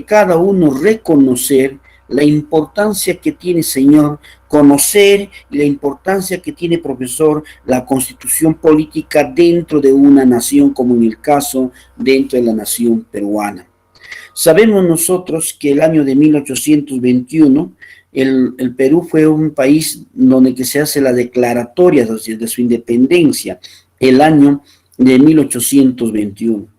cada uno reconocer la importancia que tiene, Señor, conocer y la importancia que tiene, profesor, la constitución política dentro de una nación, como en el caso dentro de la nación peruana. Sabemos nosotros que el año de 1821 el Perú fue un país donde que se hace la declaratoria de su independencia, el año de 1821.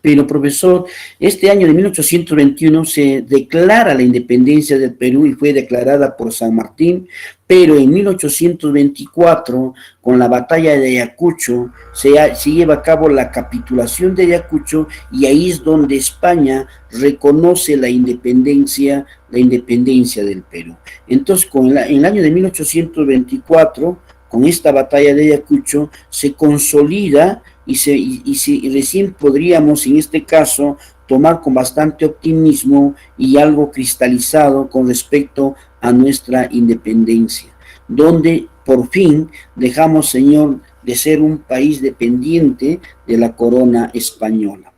Pero, profesor, este año de 1821 se declara la independencia del Perú y fue declarada por San Martín, pero en 1824, con la batalla de Ayacucho, se lleva a cabo la capitulación de Ayacucho y ahí es donde España reconoce la independencia del Perú. Entonces, en el año de 1824, con esta batalla de Ayacucho, se consolida y recién podríamos, en este caso, tomar con bastante optimismo y algo cristalizado con respecto a nuestra independencia, donde por fin dejamos, Señor, de ser un país dependiente de la corona española.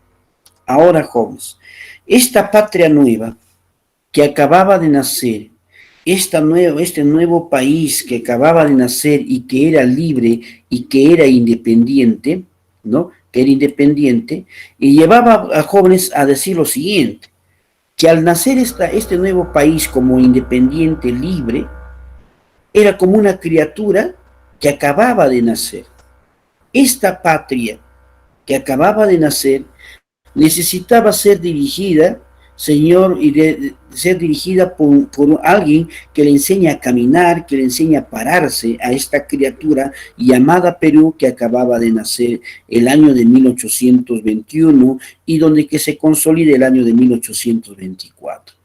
Ahora, jóvenes, esta patria nueva que acababa de nacer, este nuevo país que acababa de nacer y que era libre y que era independiente, ¿no? Que era independiente, y llevaba a jóvenes a decir lo siguiente, que al nacer este nuevo país como independiente, libre, era como una criatura que acababa de nacer. Esta patria que acababa de nacer necesitaba ser dirigida, Señor, y de ser dirigida por alguien que le enseñe a caminar, que le enseñe a pararse a esta criatura llamada Perú que acababa de nacer el año de 1821 y donde que se consolida el año de 1824.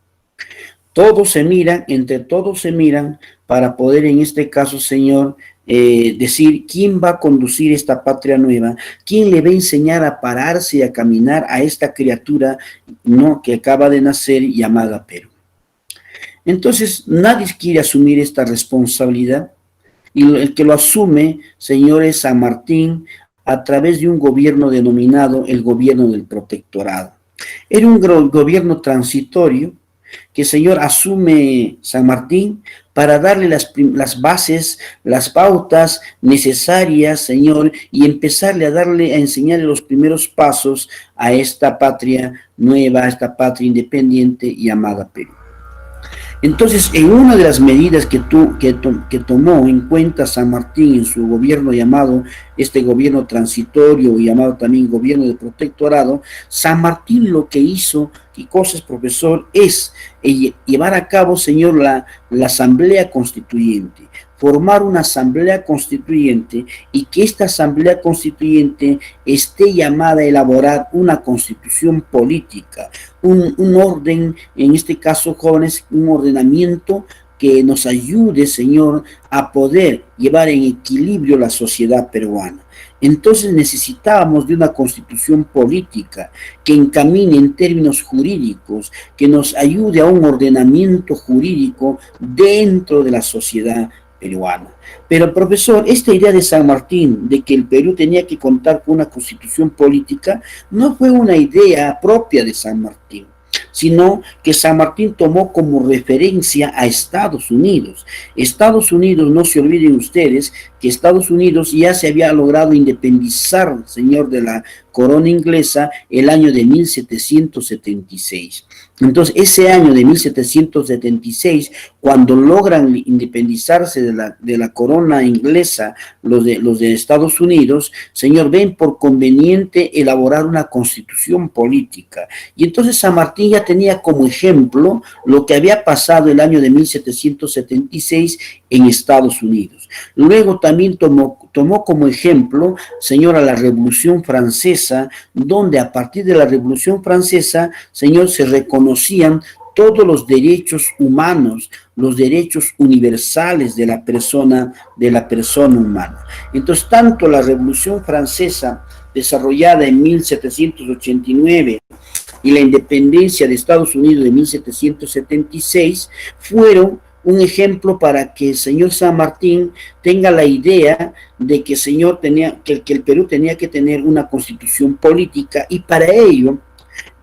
Entre todos se miran para poder en este caso, Señor, decir quién va a conducir esta patria nueva, quién le va a enseñar a pararse y a caminar a esta criatura, ¿no?, que acaba de nacer llamada Perú. Entonces, nadie quiere asumir esta responsabilidad y el que lo asume, Señor, es San Martín a través de un gobierno denominado el gobierno del protectorado. Era un gobierno transitorio que, Señor, asume San Martín para darle las bases, las pautas necesarias, Señor, y empezarle a enseñarle los primeros pasos a esta patria nueva, a esta patria independiente llamada Perú. Entonces, en una de las medidas que tomó en cuenta San Martín en su gobierno llamado, este gobierno transitorio, llamado también gobierno de protectorado, San Martín lo que hizo, y cosas, profesor, es llevar a cabo, Señor, la asamblea constituyente, formar una asamblea constituyente y que esta asamblea constituyente esté llamada a elaborar una constitución política, un orden, en este caso, jóvenes, un ordenamiento que nos ayude, Señor, a poder llevar en equilibrio la sociedad peruana. Entonces necesitábamos de una constitución política que encamine en términos jurídicos, que nos ayude a un ordenamiento jurídico dentro de la sociedad peruana. Pero, profesor, esta idea de San Martín de que el Perú tenía que contar con una constitución política no fue una idea propia de San Martín, sino que San Martín tomó como referencia a Estados Unidos. Estados Unidos, no se olviden ustedes, que Estados Unidos ya se había logrado independizar, Señor, de la corona inglesa el año de 1776. Entonces, ese año de 1776, cuando logran independizarse de la corona inglesa, los de Estados Unidos, Señor, ven por conveniente elaborar una constitución política. Y entonces San Martín ya tenía como ejemplo lo que había pasado el año de 1776 en Estados Unidos. Luego también tomó como ejemplo, Señor, a la Revolución Francesa, donde a partir de la Revolución Francesa, Señor, se reconocían todos los derechos humanos, los derechos universales de la persona humana. Entonces, tanto la Revolución Francesa, desarrollada en 1789, y la independencia de Estados Unidos de 1776, fueron un ejemplo para que el señor San Martín tenga la idea de que, que el Perú tenía que tener una constitución política y para ello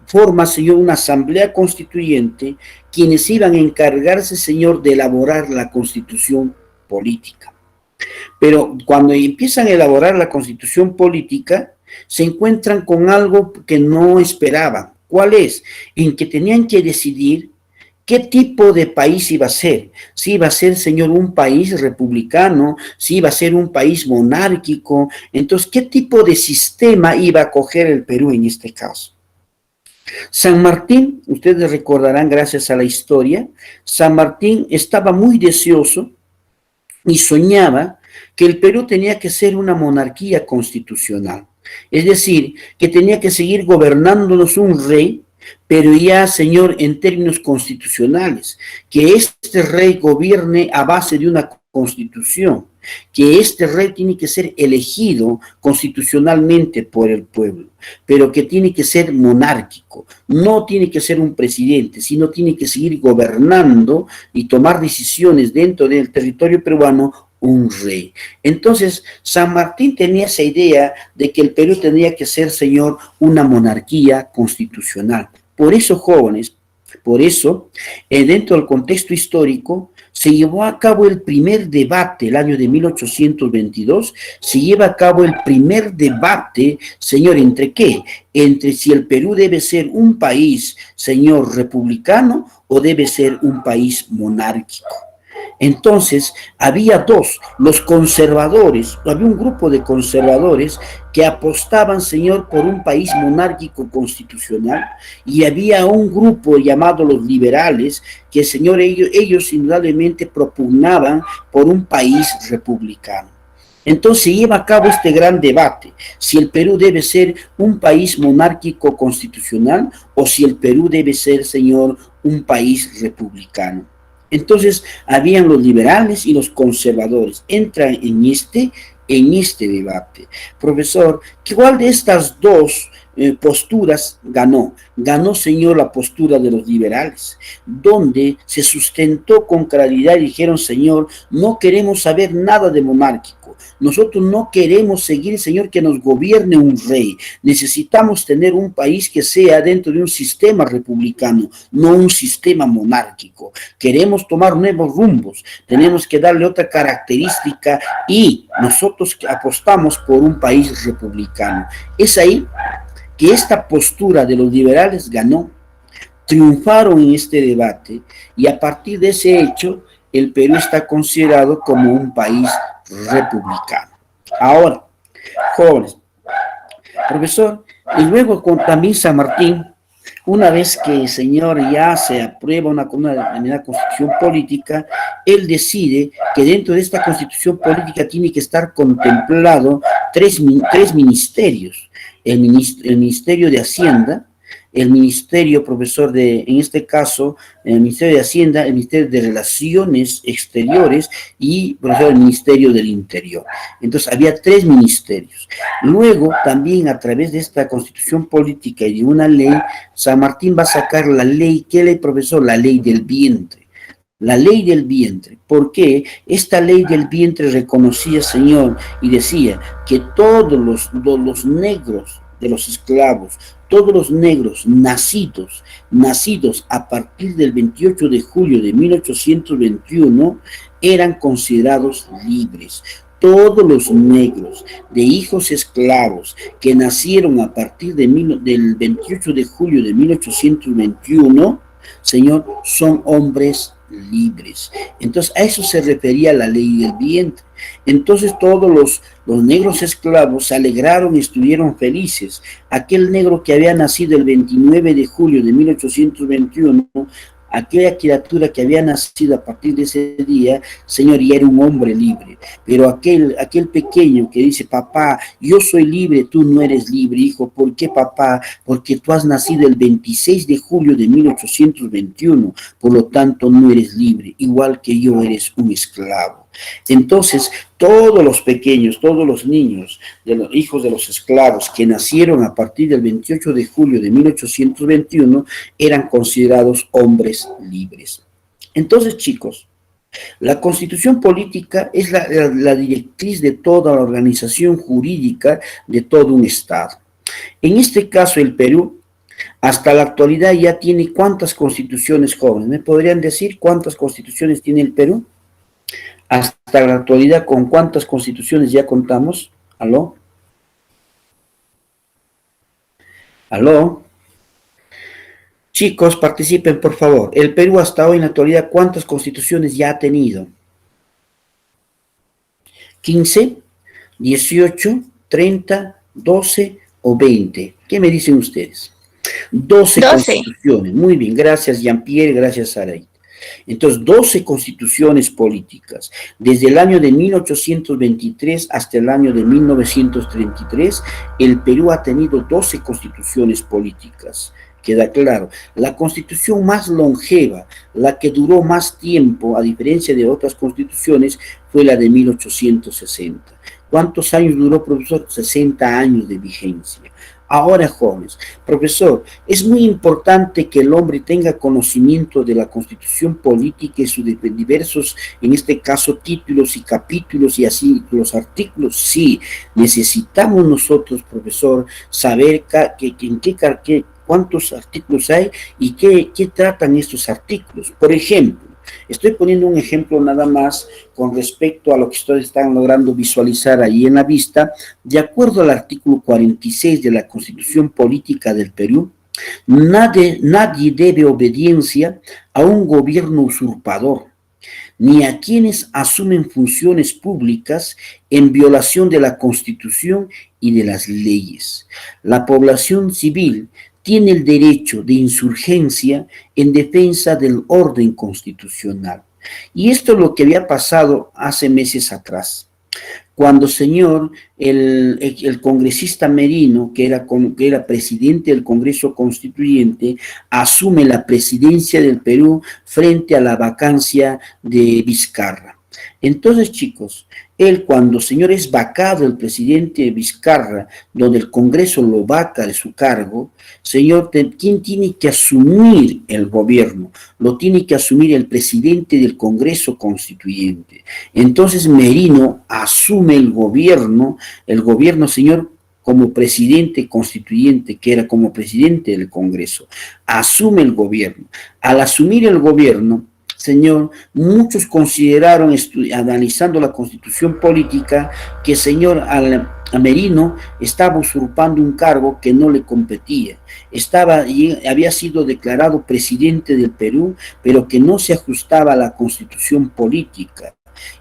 forma, Señor, una asamblea constituyente, quienes iban a encargarse, Señor, de elaborar la constitución política. Pero cuando empiezan a elaborar la constitución política, se encuentran con algo que no esperaban. ¿Cuál es? En que tenían que decidir qué tipo de país iba a ser. Si iba a ser, Señor, un país republicano, si iba a ser un país monárquico. Entonces, ¿qué tipo de sistema iba a coger el Perú en este caso? San Martín, ustedes recordarán gracias a la historia, San Martín estaba muy deseoso y soñaba que el Perú tenía que ser una monarquía constitucional. Es decir, que tenía que seguir gobernándonos un rey, pero ya, Señor, en términos constitucionales, que este rey gobierne a base de una constitución, que este rey tiene que ser elegido constitucionalmente por el pueblo, pero que tiene que ser monárquico, no tiene que ser un presidente, sino tiene que seguir gobernando y tomar decisiones dentro del territorio peruano un rey. Entonces, San Martín tenía esa idea de que el Perú tenía que ser, Señor, una monarquía constitucional. Por eso, jóvenes, por eso, dentro del contexto histórico, se llevó a cabo el primer debate, el año de 1822, se lleva a cabo el primer debate, señor, ¿entre qué? Entre si el Perú debe ser un país, señor, republicano o debe ser un país monárquico. Entonces, había los conservadores, había un grupo de conservadores que apostaban, Señor, por un país monárquico constitucional, y había un grupo llamado los liberales, que, Señor, ellos indudablemente propugnaban por un país republicano. Entonces se lleva a cabo este gran debate, si el Perú debe ser un país monárquico constitucional o si el Perú debe ser, Señor, un país republicano. Entonces, habían los liberales y los conservadores. Entran en este debate. Profesor, ¿cuál de estas dos posturas ganó? Ganó, señor, la postura de los liberales, donde se sustentó con claridad y dijeron, Señor, no queremos saber nada de monárquico. Nosotros no queremos seguir, Señor, que nos gobierne un rey. Necesitamos tener un país que sea dentro de un sistema republicano, no un sistema monárquico. Queremos tomar nuevos rumbos, tenemos que darle otra característica y nosotros apostamos por un país republicano. Es ahí que esta postura de los liberales ganó, triunfaron en este debate y a partir de ese hecho el Perú está considerado como un país republicano. Ahora, jóvenes, profesor, y luego con también San Martín, una vez que, señor, ya se aprueba una constitución política, él decide que dentro de esta constitución política tiene que estar contemplado tres ministerios. El Ministerio de Hacienda, el Ministerio, profesor, en este caso, el Ministerio de Hacienda, el Ministerio de Relaciones Exteriores y, profesor, el Ministerio del Interior. Entonces, había tres ministerios. Luego, también a través de esta constitución política y de una ley, San Martín va a sacar la ley, ¿qué ley, profesor? La ley del vientre. La ley del vientre. ¿Por qué? Esta ley del vientre reconocía, Señor, y decía que todos los negros de los esclavos, todos los negros nacidos a partir del 28 de julio de 1821 eran considerados libres. Todos los negros de hijos esclavos que nacieron a partir del 28 de julio de 1821, Señor, son hombres libres. Entonces, a eso se refería la ley del vientre. Entonces, todos los negros esclavos se alegraron y estuvieron felices. Aquel negro que había nacido el 29 de julio de 1821, aquella criatura que había nacido a partir de ese día, Señor, ya era un hombre libre. Pero aquel pequeño que dice, papá, yo soy libre, tú no eres libre, hijo. ¿Por qué, papá? Porque tú has nacido el 26 de julio de 1821, por lo tanto no eres libre, igual que yo eres un esclavo. Entonces, todos los pequeños, todos los niños, de los hijos de los esclavos que nacieron a partir del 28 de julio de 1821 eran considerados hombres libres. Entonces, chicos, la constitución política es la directriz de toda la organización jurídica de todo un Estado. En este caso, el Perú Hasta la actualidad ya tiene ¿cuántas constituciones, jóvenes? ¿Me podrían decir cuántas constituciones tiene el Perú? Hasta la actualidad, ¿con cuántas constituciones ya contamos? ¿Aló? ¿Aló? Chicos, participen, por favor. El Perú hasta hoy en la actualidad, ¿cuántas constituciones ya ha tenido? ¿15, 18, 30, 12 o 20? ¿Qué me dicen ustedes? 12 12. constituciones. Muy bien, gracias Jean-Pierre, gracias Saray. Entonces, 12 constituciones políticas. Desde el año de 1823 hasta el año de 1933, el Perú ha tenido 12 constituciones políticas. Queda claro. La constitución más longeva, la que duró más tiempo, a diferencia de otras constituciones, fue la de 1860. ¿Cuántos años duró, profesor? 60 años de vigencia. Ahora, jóvenes, profesor, es muy importante que el hombre tenga conocimiento de la constitución política y sus diversos, en este caso, títulos y capítulos y así los artículos. Sí, necesitamos nosotros, profesor, saber cuántos artículos hay y qué tratan estos artículos. Por ejemplo, estoy poniendo un ejemplo nada más con respecto a lo que ustedes están logrando visualizar ahí en la vista. De acuerdo al artículo 46 de la Constitución Política del Perú, nadie debe obediencia a un gobierno usurpador, ni a quienes asumen funciones públicas en violación de la Constitución y de las leyes. La población civil tiene el derecho de insurgencia en defensa del orden constitucional. Y esto es lo que había pasado hace meses atrás, cuando señor, el congresista Merino, que era presidente del Congreso Constituyente, asume la presidencia del Perú frente a la vacancia de Vizcarra. Entonces, chicos, él cuando señor es vacado el presidente Vizcarra, donde el Congreso lo vaca de su cargo, señor, ¿quién tiene que asumir el gobierno? Lo tiene que asumir el presidente del Congreso Constituyente. Entonces Merino asume el gobierno, señor, como presidente constituyente, que era como presidente del Congreso, asume el gobierno. Al asumir el gobierno, señor, muchos consideraron, analizando la constitución política, que señor Merino estaba usurpando un cargo que no le competía. Había sido declarado presidente del Perú, pero que no se ajustaba a la constitución política.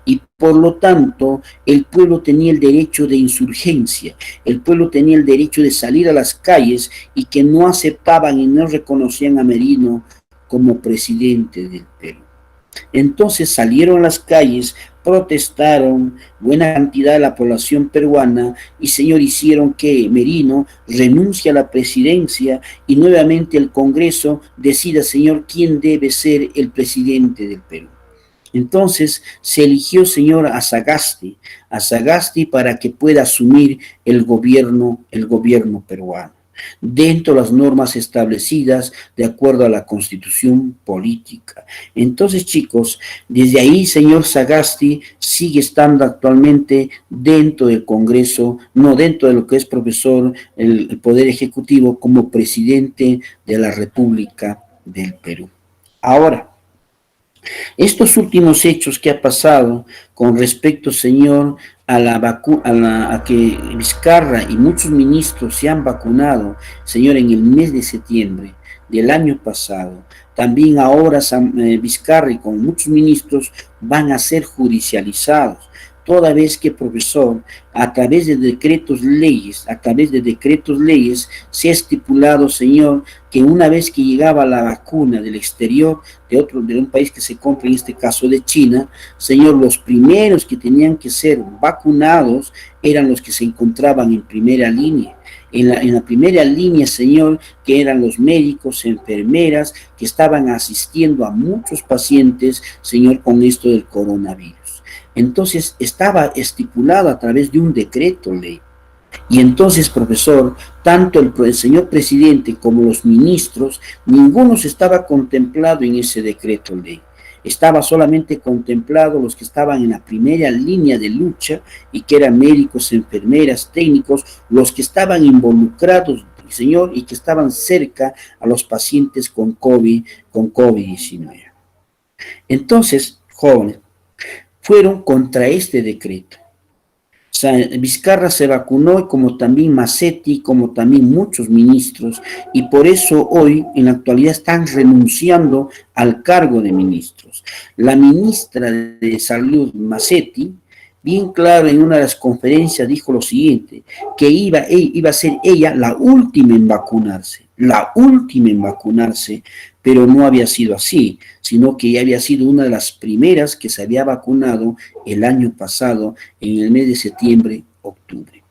Y por lo tanto, el pueblo tenía el derecho de insurgencia, el pueblo tenía el derecho de salir a las calles y que no aceptaban y no reconocían a Merino como presidente del Perú. Entonces salieron a las calles, protestaron buena cantidad de la población peruana y señor hicieron que Merino renuncie a la presidencia y nuevamente el Congreso decida, señor, quién debe ser el presidente del Perú. Entonces se eligió, señor, a Sagasti para que pueda asumir el gobierno peruano, dentro de las normas establecidas de acuerdo a la constitución política. Entonces, chicos, desde ahí, señor Sagasti sigue estando actualmente dentro del Congreso, no dentro de lo que es profesor, el Poder Ejecutivo, como presidente de la República del Perú. Ahora, estos últimos hechos que ha pasado con respecto, señor, a que Vizcarra y muchos ministros se han vacunado, señor, en el mes de septiembre del año pasado. También ahora Vizcarra y con muchos ministros van a ser judicializados, toda vez que, profesor, a través de decretos leyes, se ha estipulado, señor, que una vez que llegaba la vacuna del exterior, de un país que se compra, en este caso de China, señor, los primeros que tenían que ser vacunados eran los que se encontraban en primera línea. En la primera línea, señor, que eran los médicos, enfermeras, que estaban asistiendo a muchos pacientes, señor, con esto del coronavirus. Entonces, estaba estipulado a través de un decreto ley. Y entonces, profesor, tanto el señor presidente como los ministros, ninguno estaba contemplado en ese decreto ley. Estaba solamente contemplado los que estaban en la primera línea de lucha y que eran médicos, enfermeras, técnicos, los que estaban involucrados Señor, y que estaban cerca a los pacientes con COVID-19. Entonces, jóvenes, fueron contra este decreto. Vizcarra se vacunó, como también Massetti, como también muchos ministros, y por eso hoy, en la actualidad, están renunciando al cargo de ministros. La ministra de Salud, Massetti, bien claro en una de las conferencias dijo lo siguiente, que iba a ser ella la última en vacunarse, pero no había sido así, sino que ella había sido una de las primeras que se había vacunado el año pasado, en el mes de septiembre, octubre.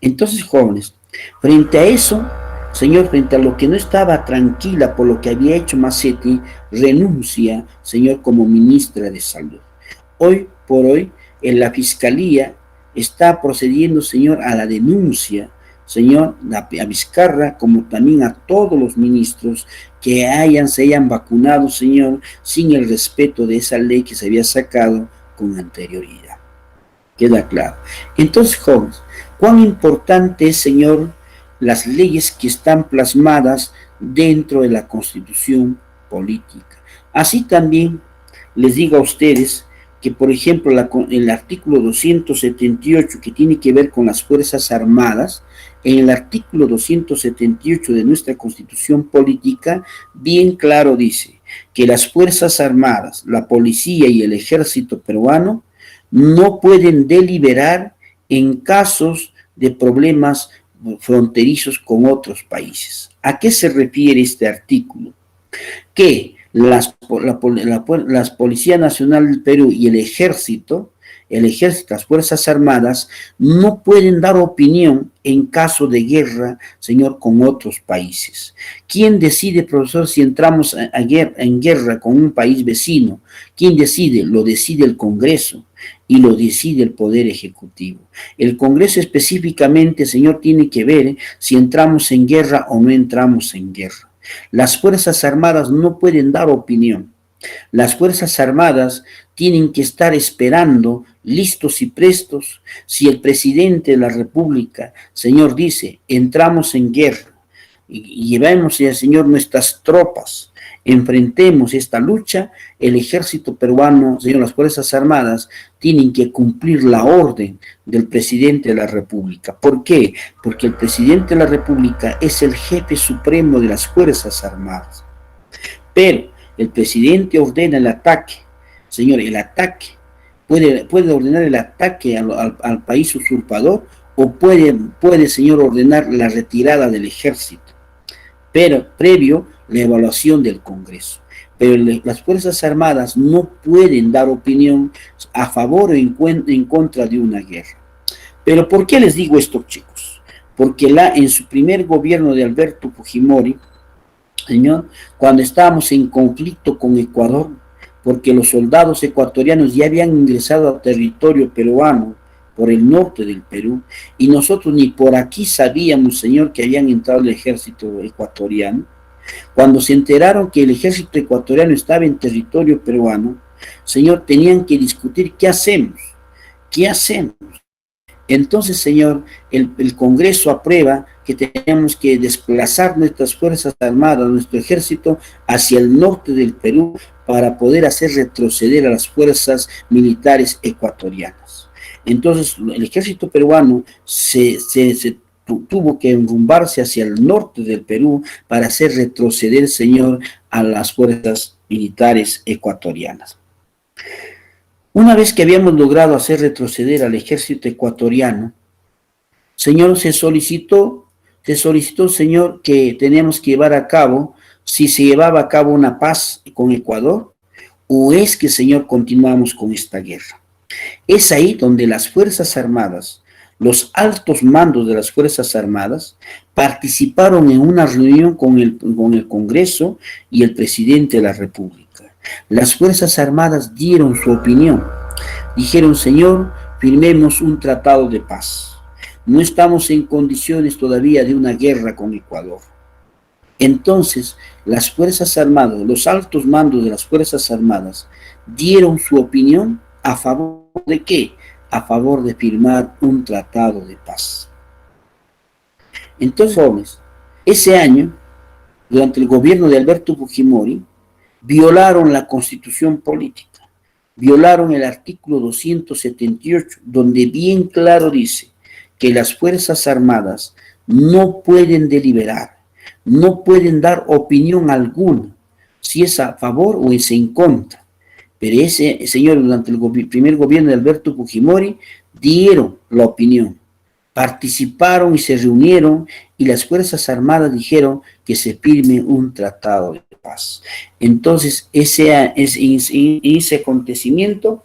Entonces, jóvenes, frente a eso, Señor, frente a lo que no estaba tranquila por lo que había hecho Massetti, renuncia, Señor, como ministra de Salud. Hoy por hoy, en la Fiscalía está procediendo, Señor, a la denuncia, Señor, a Vizcarra, como también a todos los ministros que se hayan vacunado, Señor, sin el respeto de esa ley que se había sacado con anterioridad. Queda claro. Entonces, jóvenes, cuán importante es, Señor, las leyes que están plasmadas dentro de la Constitución política. Así también les digo a ustedes que, por ejemplo, el artículo 278, que tiene que ver con las Fuerzas Armadas, en el artículo 278 de nuestra Constitución política, bien claro dice que las Fuerzas Armadas, la Policía y el Ejército peruano no pueden deliberar en casos de problemas fronterizos con otros países. ¿A qué se refiere este artículo? Que la Policía Nacional del Perú y el ejército, las Fuerzas Armadas, no pueden dar opinión en caso de guerra, Señor, con otros países. ¿Quién decide, profesor, si entramos en guerra con un país vecino? ¿Quién decide? Lo decide el Congreso y lo decide el Poder Ejecutivo. El Congreso específicamente, Señor, tiene que ver si entramos en guerra o no entramos en guerra. Las Fuerzas Armadas no pueden dar opinión. Las Fuerzas Armadas tienen que estar esperando, listos y prestos, si el presidente de la República, Señor, dice, entramos en guerra y llevemos, Señor, nuestras tropas, enfrentemos esta lucha, el ejército peruano, Señor, las Fuerzas Armadas tienen que cumplir la orden del presidente de la República. ¿Por qué? Porque el presidente de la República es el jefe supremo de las Fuerzas Armadas. Pero el presidente ordena el ataque, Señor, el ataque, puede ordenar el ataque al país usurpador o puede, Señor, ordenar la retirada del ejército, pero previo la evaluación del Congreso. Pero las Fuerzas Armadas no pueden dar opinión a favor o en contra de una guerra. Pero ¿por qué les digo esto, chicos? Porque en su primer gobierno de Alberto Fujimori, Señor, cuando estábamos en conflicto con Ecuador, porque los soldados ecuatorianos ya habían ingresado al territorio peruano por el norte del Perú, y nosotros ni por aquí sabíamos, Señor, que habían entrado el ejército ecuatoriano. Cuando se enteraron que el ejército ecuatoriano estaba en territorio peruano, Señor, tenían que discutir qué hacemos. Entonces, Señor, el Congreso aprueba que tenemos que desplazar nuestras Fuerzas Armadas, nuestro ejército, hacia el norte del Perú para poder hacer retroceder a las fuerzas militares ecuatorianas. Entonces, el ejército peruano tuvo que enrumbarse hacia el norte del Perú para hacer retroceder, Señor, a las fuerzas militares ecuatorianas. Una vez que habíamos logrado hacer retroceder al ejército ecuatoriano, Señor, se solicitó, Señor, que teníamos que llevar a cabo, si se llevaba a cabo una paz con Ecuador, o es que, Señor, continuamos con esta guerra. Es ahí donde las Fuerzas Armadas, los altos mandos de las Fuerzas Armadas, participaron en una reunión con el Congreso y el presidente de la República. Las Fuerzas Armadas dieron su opinión. Dijeron, Señor, firmemos un tratado de paz. No estamos en condiciones todavía de una guerra con Ecuador. Entonces, las Fuerzas Armadas, los altos mandos de las Fuerzas Armadas, dieron su opinión a favor de ¿qué? A favor de firmar un tratado de paz. Entonces, jóvenes, Ese año, durante el gobierno de Alberto Fujimori, violaron la constitución política, violaron el artículo 278, donde bien claro dice que las Fuerzas Armadas no pueden deliberar, no pueden dar opinión alguna, si es a favor o es en contra. Pero ese señor, durante el primer gobierno de Alberto Fujimori, dieron la opinión, participaron y se reunieron y las Fuerzas Armadas dijeron que se firme un tratado de paz. Entonces, ese acontecimiento,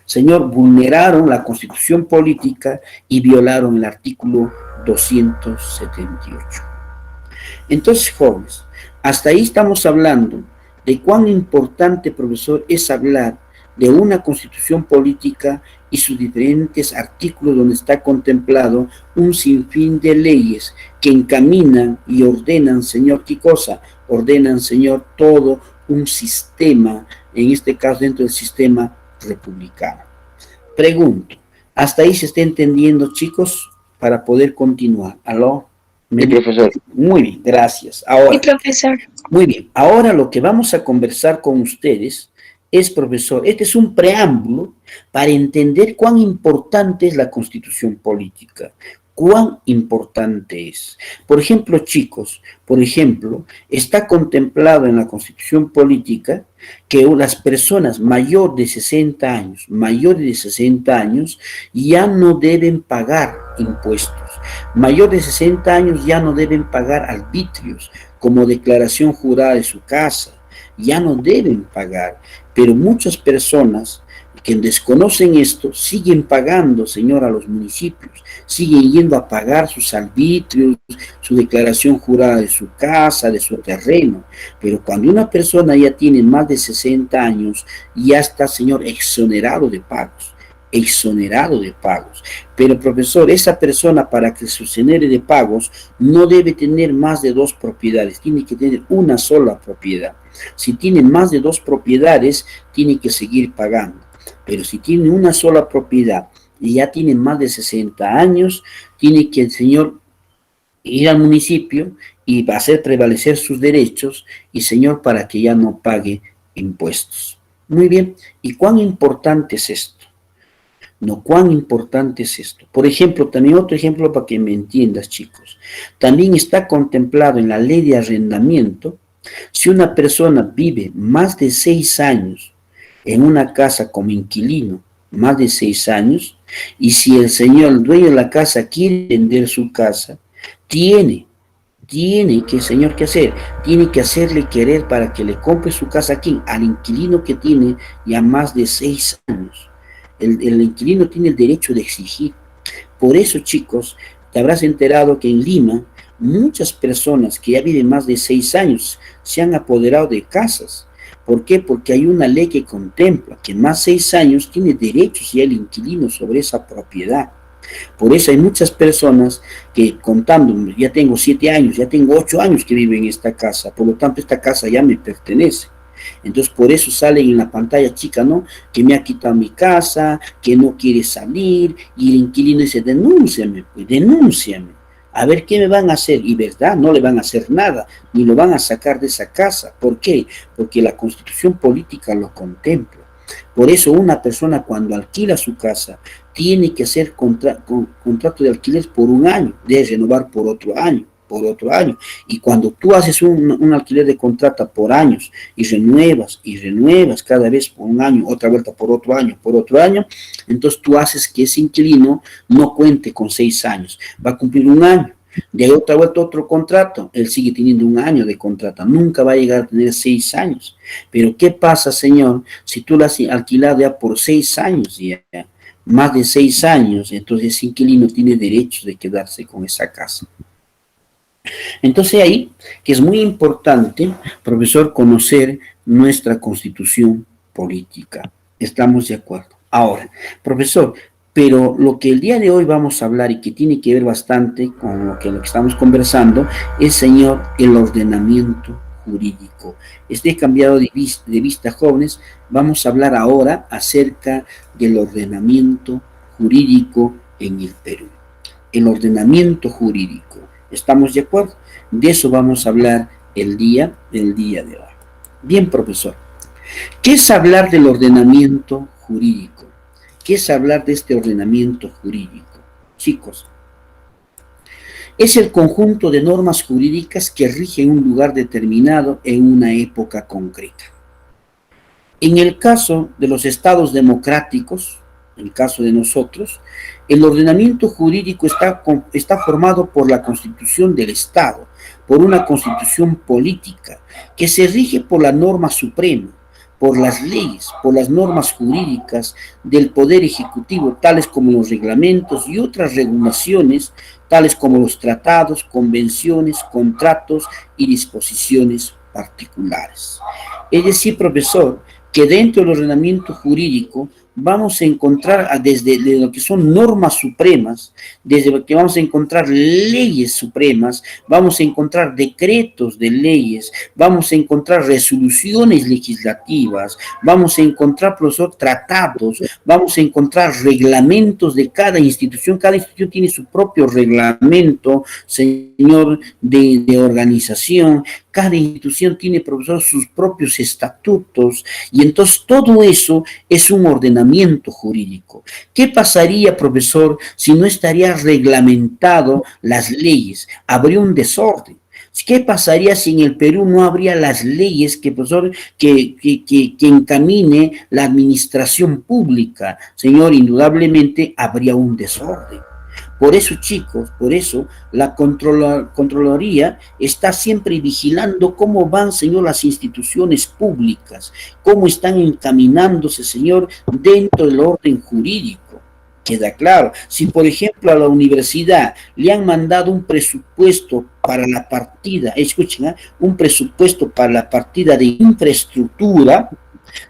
señor, vulneraron la constitución política y violaron el artículo 278. Entonces, jóvenes, hasta ahí estamos hablando de cuán importante, profesor, es hablar de una constitución política y sus diferentes artículos donde está contemplado un sinfín de leyes que encaminan y ordenan, señor, ¿qué cosa? Ordenan, señor, todo un sistema, en este caso dentro del sistema republicano. Pregunto, ¿hasta ahí se está entendiendo, chicos? Para poder continuar. ¿Aló? Sí, profesor. Muy bien, gracias. Ahora, Sí, profesor. muy bien, ahora lo que vamos a conversar con ustedes es, profesor, este es un preámbulo para entender cuán importante es la constitución política, cuán importante es. Por ejemplo, chicos, por ejemplo, está contemplado en la constitución política que las personas mayores de 60 años, ya no deben pagar impuestos. Mayores de 60 años ya no deben pagar arbitrios, como declaración jurada de su casa, ya no deben pagar, pero muchas personas que desconocen esto siguen pagando, señor, a los municipios, siguen yendo a pagar sus arbitrios, su declaración jurada de su casa, de su terreno, pero cuando una persona ya tiene más de 60 años, ya está, señor, exonerado de pagos. Pero, profesor, esa persona, para que se exonere de pagos, no debe tener más de 2 propiedades, tiene que tener una sola propiedad. Si tiene más de 2 propiedades, tiene que seguir pagando. Pero si tiene una sola propiedad y ya tiene más de 60 años, tiene que el señor ir al municipio y hacer prevalecer sus derechos, y, señor, para que ya no pague impuestos. Muy bien, ¿y cuán importante es esto? No, cuán importante es esto. Por ejemplo, también otro ejemplo para que me entiendas, chicos. También está contemplado en la ley de arrendamiento, si una persona vive más de 6 años en una casa como inquilino, más de 6 años, y si el señor, el dueño de la casa, quiere vender su casa, tiene que, señor, ¿qué hacer? Tiene que hacerle querer para que le compre su casa aquí, al inquilino que tiene ya más de 6 años. El inquilino tiene el derecho de exigir. Por eso, chicos, te habrás enterado que en Lima muchas personas que ya viven más de 6 años se han apoderado de casas. ¿Por qué? Porque hay una ley que contempla que más 6 años tiene derechos ya el inquilino sobre esa propiedad. Por eso hay muchas personas que, contando, ya tengo 7 años, ya tengo 8 años que viven en esta casa, por lo tanto esta casa ya me pertenece. Entonces, por eso sale en la pantalla chica, ¿no? Que me ha quitado mi casa, que no quiere salir, y el inquilino dice, denúnciame, pues, denúnciame. A ver qué me van a hacer, y verdad, no le van a hacer nada, ni lo van a sacar de esa casa. ¿Por qué? Porque la constitución política lo contempla. Por eso una persona, cuando alquila su casa, tiene que hacer contrato de alquiler por 1 año, debe renovar por otro año. Y cuando tú haces un alquiler de contrata por años y renuevas cada vez por 1 año, otra vuelta por otro año, entonces tú haces que ese inquilino no cuente con 6 años, va a cumplir 1 año. De ahí otra vuelta otro contrato, él sigue teniendo 1 año de contrato, nunca va a llegar a tener 6 años. Pero ¿qué pasa, señor? Si tú lo has alquilado ya por 6 años, ya más de 6 años, entonces ese inquilino tiene derecho de quedarse con esa casa. Entonces ahí, que es muy importante, profesor, conocer nuestra constitución política. ¿Estamos de acuerdo? Ahora, profesor, pero lo que el día de hoy vamos a hablar y que tiene que ver bastante con lo que estamos conversando es, señor, el ordenamiento jurídico. Esté cambiado de vista, jóvenes, vamos a hablar ahora acerca del ordenamiento jurídico en el Perú. El ordenamiento jurídico. ¿Estamos de acuerdo? De eso vamos a hablar el día de hoy. Bien, profesor. ¿Qué es hablar del ordenamiento jurídico? ¿Qué es hablar de este ordenamiento jurídico? Chicos, es el conjunto de normas jurídicas que rigen un lugar determinado en una época concreta. En el caso de los estados democráticos, en el caso de nosotros, el ordenamiento jurídico está formado por la constitución del Estado, por una constitución política, que se rige por la norma suprema, por las leyes, por las normas jurídicas del Poder Ejecutivo, tales como los reglamentos y otras regulaciones, tales como los tratados, convenciones, contratos y disposiciones particulares. Es decir, profesor, que dentro del ordenamiento jurídico vamos a encontrar desde lo que son normas supremas, desde lo que vamos a encontrar leyes supremas, vamos a encontrar decretos de leyes, vamos a encontrar resoluciones legislativas, vamos a encontrar, profesor, tratados, vamos a encontrar reglamentos de cada institución tiene su propio reglamento, señor, de organización, cada institución tiene, profesor, sus propios estatutos, y entonces todo eso es un ordenamiento jurídico. ¿Qué pasaría, profesor, si no estaría reglamentado las leyes? Habría un desorden. ¿Qué pasaría si en el Perú no habría las leyes profesor, que encamine la administración pública? Señor, indudablemente habría un desorden. Por eso, chicos, por eso la Contraloría está siempre vigilando cómo van, señor, las instituciones públicas, cómo están encaminándose, señor, dentro del orden jurídico. Queda claro. Si, por ejemplo, a la universidad le han mandado un presupuesto para la partida, escuchen, ¿eh? Un presupuesto para la partida de infraestructura,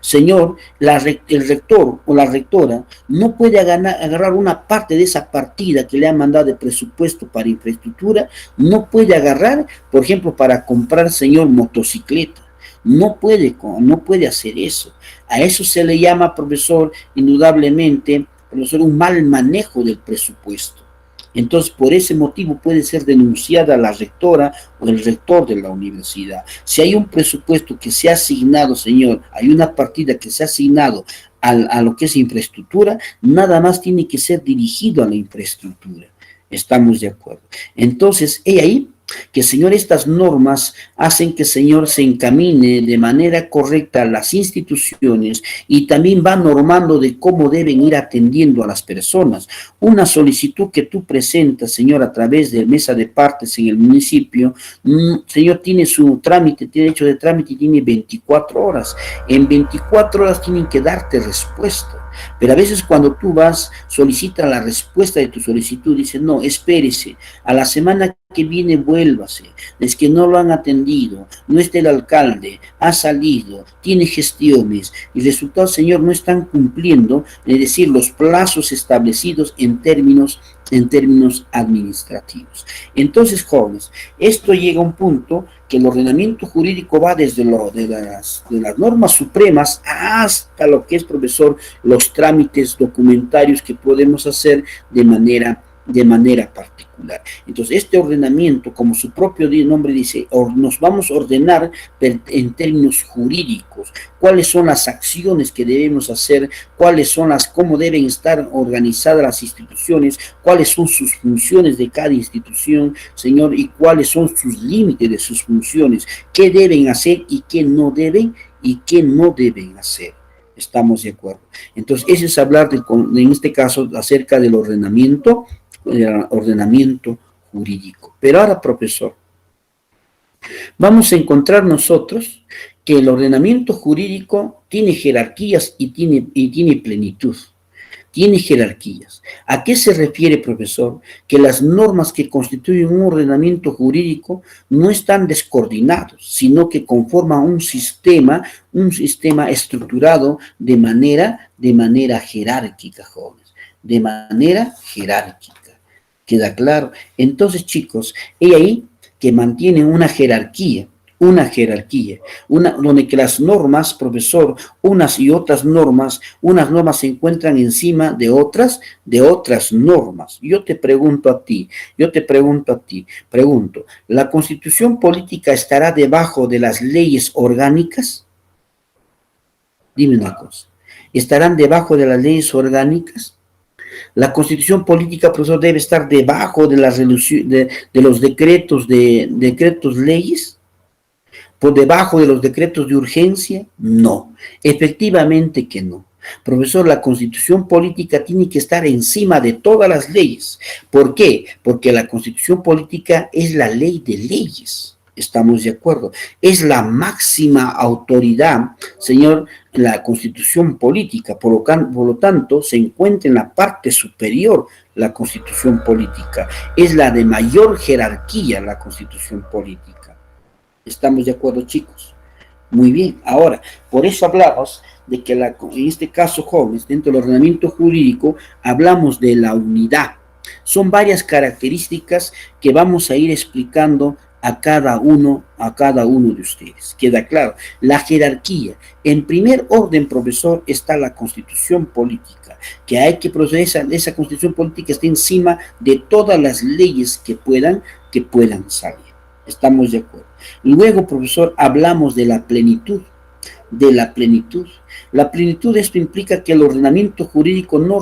señor, el rector o la rectora no puede agarrar una parte de esa partida que le han mandado de presupuesto para infraestructura, no puede agarrar, por ejemplo, para comprar, señor, motocicleta. No puede hacer eso. A eso se le llama, profesor, indudablemente, profesor, un mal manejo del presupuesto. Entonces, por ese motivo puede ser denunciada la rectora o el rector de la universidad. Si hay un presupuesto que se ha asignado, señor, hay una partida que se ha asignado a lo que es infraestructura, nada más tiene que ser dirigido a la infraestructura. Estamos de acuerdo. Entonces, ahí que, señor, estas normas hacen que, señor, se encamine de manera correcta a las instituciones y también va normando de cómo deben ir atendiendo a las personas. Una solicitud que tú presentas, señor, a través de mesa de partes en el municipio, señor, tiene su trámite, tiene derecho de trámite y tiene 24 horas. En 24 horas tienen que darte respuesta. Pero a veces cuando tú vas, solicita la respuesta de tu solicitud, dice, no, espérese, a la semana que viene vuélvase, es que no lo han atendido, no está el alcalde, ha salido, tiene gestiones, y resultado, señor, no están cumpliendo, es decir, los plazos establecidos en términos administrativos. Entonces, jóvenes, esto llega a un punto que el ordenamiento jurídico va desde de las normas supremas hasta lo que es, profesor, los trámites documentarios que podemos hacer de manera particular. Entonces, este ordenamiento, como su propio nombre dice, nos vamos a ordenar en términos jurídicos, cuáles son las acciones que debemos hacer, cómo deben estar organizadas las instituciones, cuáles son sus funciones de cada institución, señor, y cuáles son sus límites de sus funciones, qué deben hacer y qué no deben hacer. Estamos de acuerdo. Entonces, eso es hablar, en este caso, acerca del ordenamiento jurídico. Pero ahora, profesor, vamos a encontrar nosotros que el ordenamiento jurídico tiene jerarquías y tiene plenitud. Tiene jerarquías. ¿A qué se refiere, profesor? Que las normas que constituyen un ordenamiento jurídico no están descoordinados, sino que conforman un sistema estructurado de manera jerárquica, jóvenes, de manera jerárquica. ¿Queda claro? Entonces, chicos, hay ahí que mantienen una jerarquía. una jerarquía, donde que las normas, profesor, unas y otras normas, unas normas se encuentran encima de otras normas. Pregunto, ¿la constitución política estará debajo de las leyes orgánicas? Dime una cosa, ¿estarán debajo de las leyes orgánicas? La constitución política, profesor, debe estar debajo de, de los decretos leyes. ¿Por debajo de los decretos de urgencia? No, efectivamente que no. Profesor, la constitución política tiene que estar encima de todas las leyes. ¿Por qué? Porque la constitución política es la ley de leyes. ¿Estamos de acuerdo? Es la máxima autoridad, señor, la constitución política. Por lo tanto, se encuentra en la parte superior la constitución política. Es la de mayor jerarquía la constitución política. ¿Estamos de acuerdo, chicos? Muy bien. Ahora, por eso hablamos de que en este caso, jóvenes, dentro del ordenamiento jurídico, hablamos de la unidad. Son varias características que vamos a ir explicando a cada uno de ustedes. ¿Queda claro? La jerarquía. En primer orden, profesor, está la constitución política, que hay que proceder, esa constitución política está encima de todas las leyes que puedan salir. Estamos de acuerdo. Luego, profesor, hablamos de la plenitud. La plenitud, esto implica que el ordenamiento jurídico no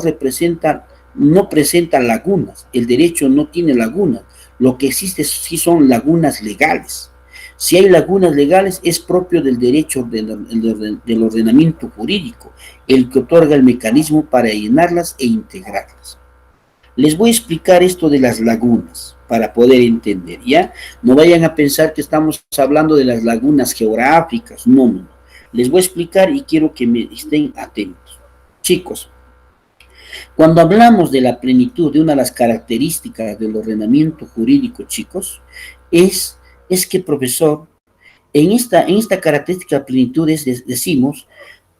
presenta lagunas. El derecho no tiene lagunas. Lo que existe sí son lagunas legales. Si hay lagunas legales, es propio del derecho del ordenamiento jurídico, el que otorga el mecanismo para llenarlas e integrarlas. Les voy a explicar esto de las lagunas para poder entender, ¿ya? No vayan a pensar que estamos hablando de las lagunas geográficas, no. Les voy a explicar y quiero que me estén atentos. Chicos, cuando hablamos de la plenitud, de una de las características del ordenamiento jurídico, chicos, es que, profesor, en esta característica de plenitud decimos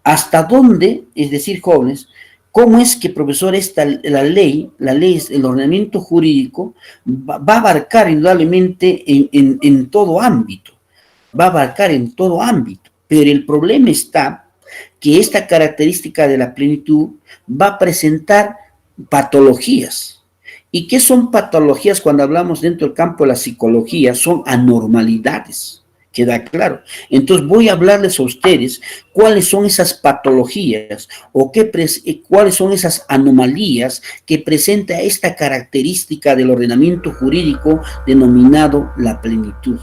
hasta dónde, es decir, jóvenes, ¿cómo es que, profesor, la ley, el ordenamiento jurídico va a abarcar indudablemente en todo ámbito? Va a abarcar en todo ámbito, pero el problema está que esta característica de la plenitud va a presentar patologías. ¿Y qué son patologías cuando hablamos dentro del campo de la psicología? Son anormalidades. ¿Queda claro? Entonces voy a hablarles a ustedes cuáles son esas patologías o cuáles son esas anomalías que presenta esta característica del ordenamiento jurídico denominado la plenitud.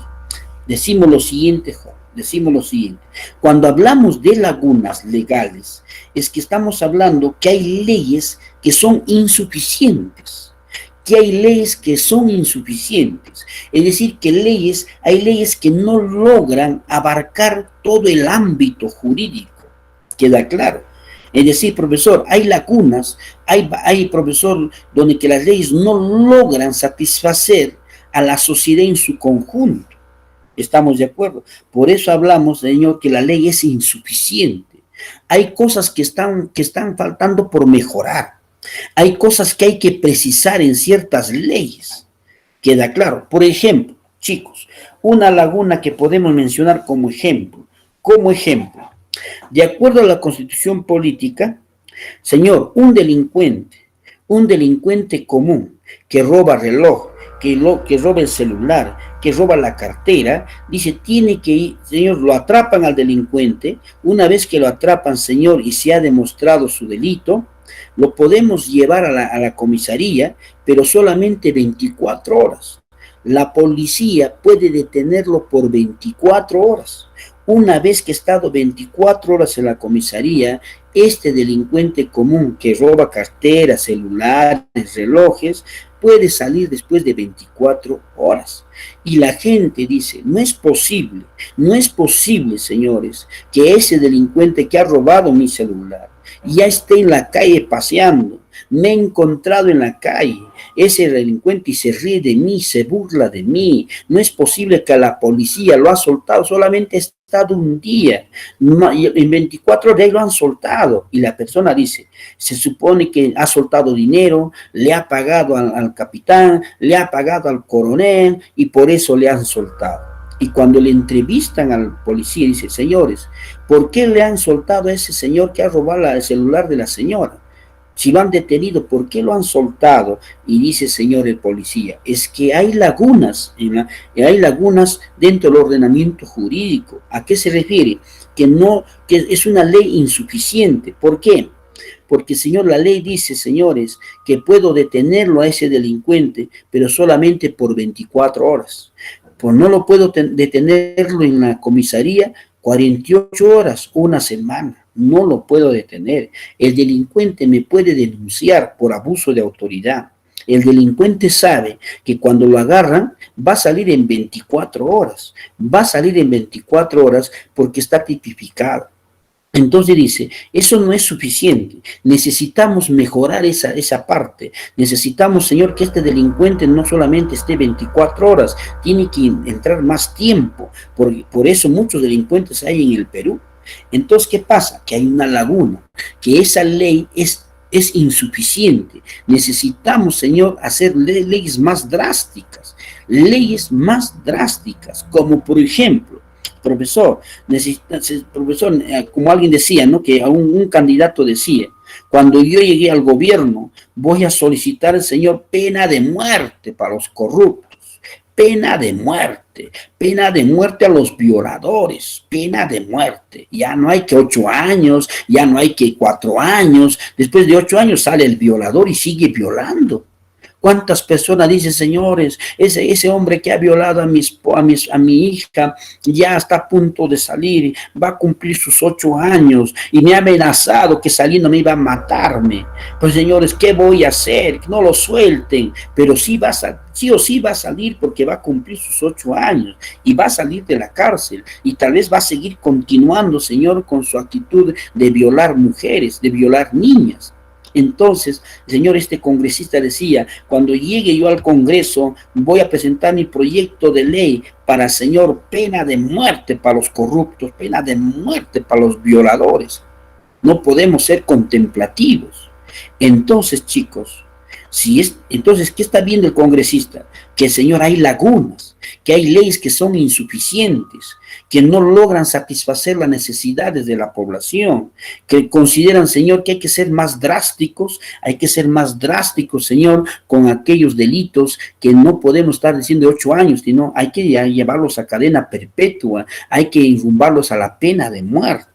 Decimos lo siguiente, cuando hablamos de lagunas legales, es que estamos hablando que hay leyes que son insuficientes. Es decir, que hay leyes que no logran abarcar todo el ámbito jurídico. ¿Queda claro? Es decir, profesor, hay lagunas, hay profesor, donde que las leyes no logran satisfacer a la sociedad en su conjunto. ¿Estamos de acuerdo? Por eso hablamos, señor, que la ley es insuficiente. Hay cosas que están faltando por mejorar. Hay cosas que hay que precisar en ciertas leyes. ¿Queda claro? Por ejemplo, chicos, una laguna que podemos mencionar como ejemplo, de acuerdo a la Constitución política, señor, un delincuente común que roba reloj, que roba el celular, que roba la cartera, dice, tiene que ir, señor, lo atrapan al delincuente, una vez que lo atrapan, señor, y se ha demostrado su delito, lo podemos llevar a la comisaría, pero solamente 24 horas. La policía puede detenerlo por 24 horas. Una vez que ha estado 24 horas en la comisaría, este delincuente común que roba carteras, celulares, relojes, puede salir después de 24 horas. Y la gente dice, no es posible, señores, que ese delincuente que ha robado mi celular ya esté en la calle paseando. Me he encontrado en la calle ese delincuente y se ríe de mí, se burla de mí. No es posible que a la policía lo ha soltado, solamente ha estado un día, en 24 horas lo han soltado. Y la persona dice, se supone que ha soltado dinero, le ha pagado al capitán, le ha pagado al coronel y por eso le han soltado. Y cuando le entrevistan al policía, dice, señores, ¿por qué le han soltado a ese señor que ha robado el celular de la señora? Si lo han detenido, ¿por qué lo han soltado? Y dice, señor el policía, es que hay lagunas, hay lagunas dentro del ordenamiento jurídico. ¿A qué se refiere? Que no, que es una ley insuficiente. ¿Por qué? Porque, señor, la ley dice, señores, que puedo detenerlo a ese delincuente, pero solamente por 24 horas. Pues no lo puedo detenerlo en la comisaría 48 horas, una semana. No lo puedo detener. El delincuente me puede denunciar por abuso de autoridad. El delincuente sabe que cuando lo agarran va a salir en 24 horas. Va a salir en 24 horas porque está tipificado. Entonces dice, eso no es suficiente, necesitamos mejorar esa parte, necesitamos, señor, que este delincuente no solamente esté 24 horas, tiene que entrar más tiempo, por eso muchos delincuentes hay en el Perú. Entonces, ¿qué pasa? Que hay una laguna, que esa ley es insuficiente, necesitamos, señor, hacer leyes más drásticas, como por ejemplo, profesor, profesor, como alguien decía, ¿no? Que un candidato decía, cuando yo llegué al gobierno, voy a solicitar al señor pena de muerte para los corruptos, pena de muerte a los violadores, pena de muerte. Ya no hay que 8 años, ya no hay que 4 años, después de 8 años sale el violador y sigue violando. ¿Cuántas personas dicen, señores, ese hombre que ha violado a mi hija ya está a punto de salir, va a cumplir sus 8 años y me ha amenazado que saliendo me iba a matarme? Pues señores, ¿qué voy a hacer? Que no lo suelten, pero sí o sí va a salir porque va a cumplir sus 8 años y va a salir de la cárcel y tal vez va a seguir continuando, señor, con su actitud de violar mujeres, de violar niñas. Entonces, señor, este congresista decía, cuando llegue yo al Congreso, voy a presentar mi proyecto de ley para, señor, pena de muerte para los corruptos, pena de muerte para los violadores. No podemos ser contemplativos. Entonces, chicos, entonces, ¿qué está viendo el congresista? Que, señor, hay lagunas, que hay leyes que son insuficientes, que no logran satisfacer las necesidades de la población, que consideran, señor, que hay que ser más drásticos, señor, con aquellos delitos que no podemos estar diciendo 8 años, sino hay que llevarlos a cadena perpetua, hay que enrumbarlos a la pena de muerte.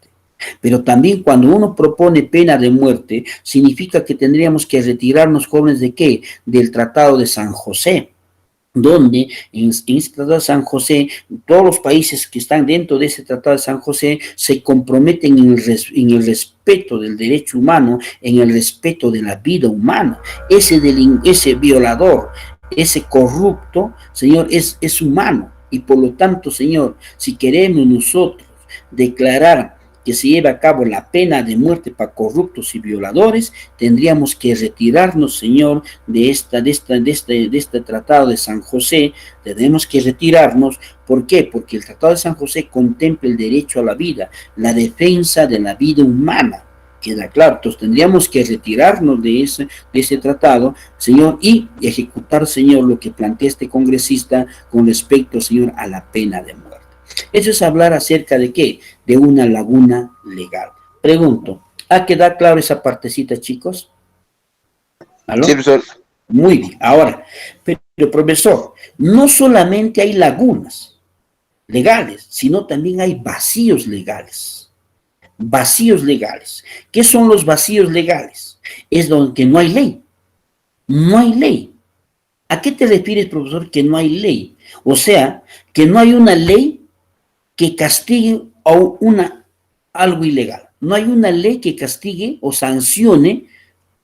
Pero también cuando uno propone pena de muerte, significa que tendríamos que retirarnos, jóvenes, ¿de qué? Del Tratado de San José, donde en este Tratado de San José, todos los países que están dentro de ese Tratado de San José se comprometen en el respeto del derecho humano, en el respeto de la vida humana. Ese violador, ese corrupto, señor, es humano. Y por lo tanto, señor, si queremos nosotros declarar que se lleve a cabo la pena de muerte para corruptos y violadores, tendríamos que retirarnos, señor, de este Tratado de San José. Tenemos que retirarnos. ¿Por qué? Porque el Tratado de San José contempla el derecho a la vida, la defensa de la vida humana. Queda claro. Entonces tendríamos que retirarnos de ese tratado, señor, y ejecutar, señor, lo que plantea este congresista con respecto, señor, a la pena de muerte. Eso es hablar acerca de qué, de una laguna legal. Pregunto, ¿ha quedado claro esa partecita, chicos? ¿Aló? Sí, profesor. Muy bien. Ahora, pero profesor, no solamente hay lagunas legales, sino también hay vacíos legales. Vacíos legales. ¿Qué son los vacíos legales? Es donde no hay ley. No hay ley. ¿A qué te refieres, profesor, que no hay ley? O sea, que no hay una ley que castigue algo ilegal. No hay una ley que castigue o sancione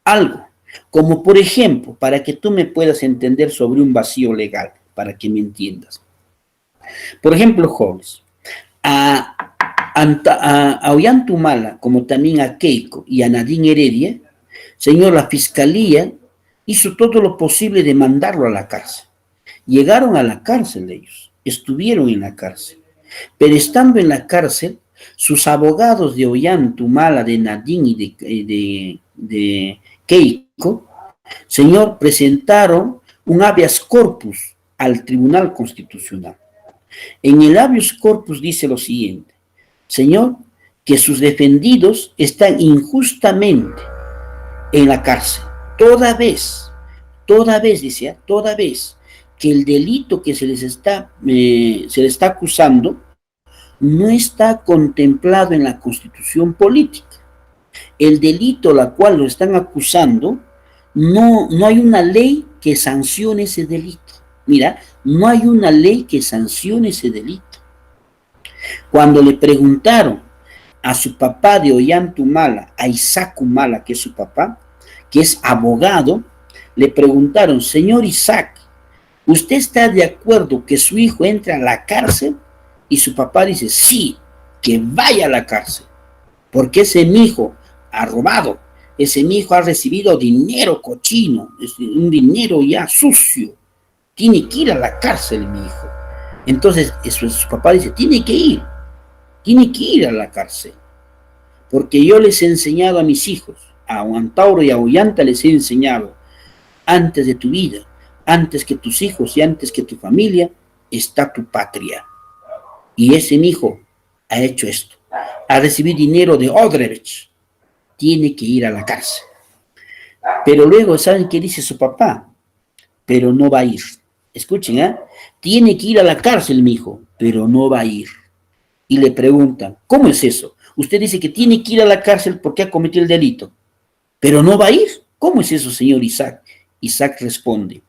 algo. Como por ejemplo, para que tú me puedas entender sobre un vacío legal, para que me entiendas. Por ejemplo, jóvenes, a Ollantumala, como también a Keiko y a Nadine Heredia, señor, la fiscalía hizo todo lo posible de mandarlo a la cárcel. Llegaron a la cárcel ellos, estuvieron en la cárcel. Pero estando en la cárcel, sus abogados de Ollantumala, de Nadine y de Keiko, señor, presentaron un habeas corpus al Tribunal Constitucional. En el habeas corpus dice lo siguiente: Señor, que sus defendidos están injustamente en la cárcel, toda vez, dice, toda vez que el delito que se les está acusando no está contemplado en la Constitución política. El delito la cual lo están acusando, no hay una ley que sancione ese delito. Mira, no hay una ley que sancione ese delito. Cuando le preguntaron a su papá de Ollantumala, a Isaac Humala, que es su papá, que es abogado, le preguntaron: señor Isaac, ¿usted está de acuerdo que su hijo entre a la cárcel? Y su papá dice: sí, que vaya a la cárcel, porque ese mi hijo ha robado, ese mi hijo ha recibido dinero cochino, un dinero ya sucio, tiene que ir a la cárcel mi hijo. Entonces su papá dice: tiene que ir a la cárcel, porque yo les he enseñado a mis hijos, a Antauro y a Ollanta les he enseñado: antes de tu vida, antes que tus hijos y antes que tu familia, está tu patria. Y ese mi hijo ha hecho esto, ha recibido dinero de Odebrecht, tiene que ir a la cárcel. Pero luego, ¿saben qué dice su papá? Pero no va a ir. Escuchen, ¿eh? Tiene que ir a la cárcel, mi hijo, pero no va a ir. Y le preguntan: ¿cómo es eso? Usted dice que tiene que ir a la cárcel porque ha cometido el delito, pero no va a ir. ¿Cómo es eso, señor Isaac? Isaac responde: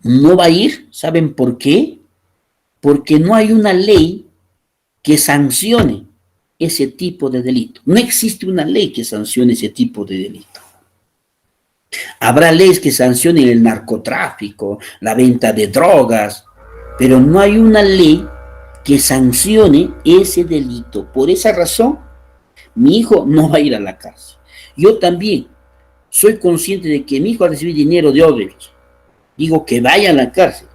no va a ir, ¿saben por qué? Porque no hay una ley que sancione ese tipo de delito. No existe una ley que sancione ese tipo de delito. Habrá leyes que sancionen el narcotráfico, la venta de drogas, pero no hay una ley que sancione ese delito. Por esa razón, mi hijo no va a ir a la cárcel. Yo también soy consciente de que mi hijo ha recibido dinero de Odebrecht. Digo que vaya a la cárcel,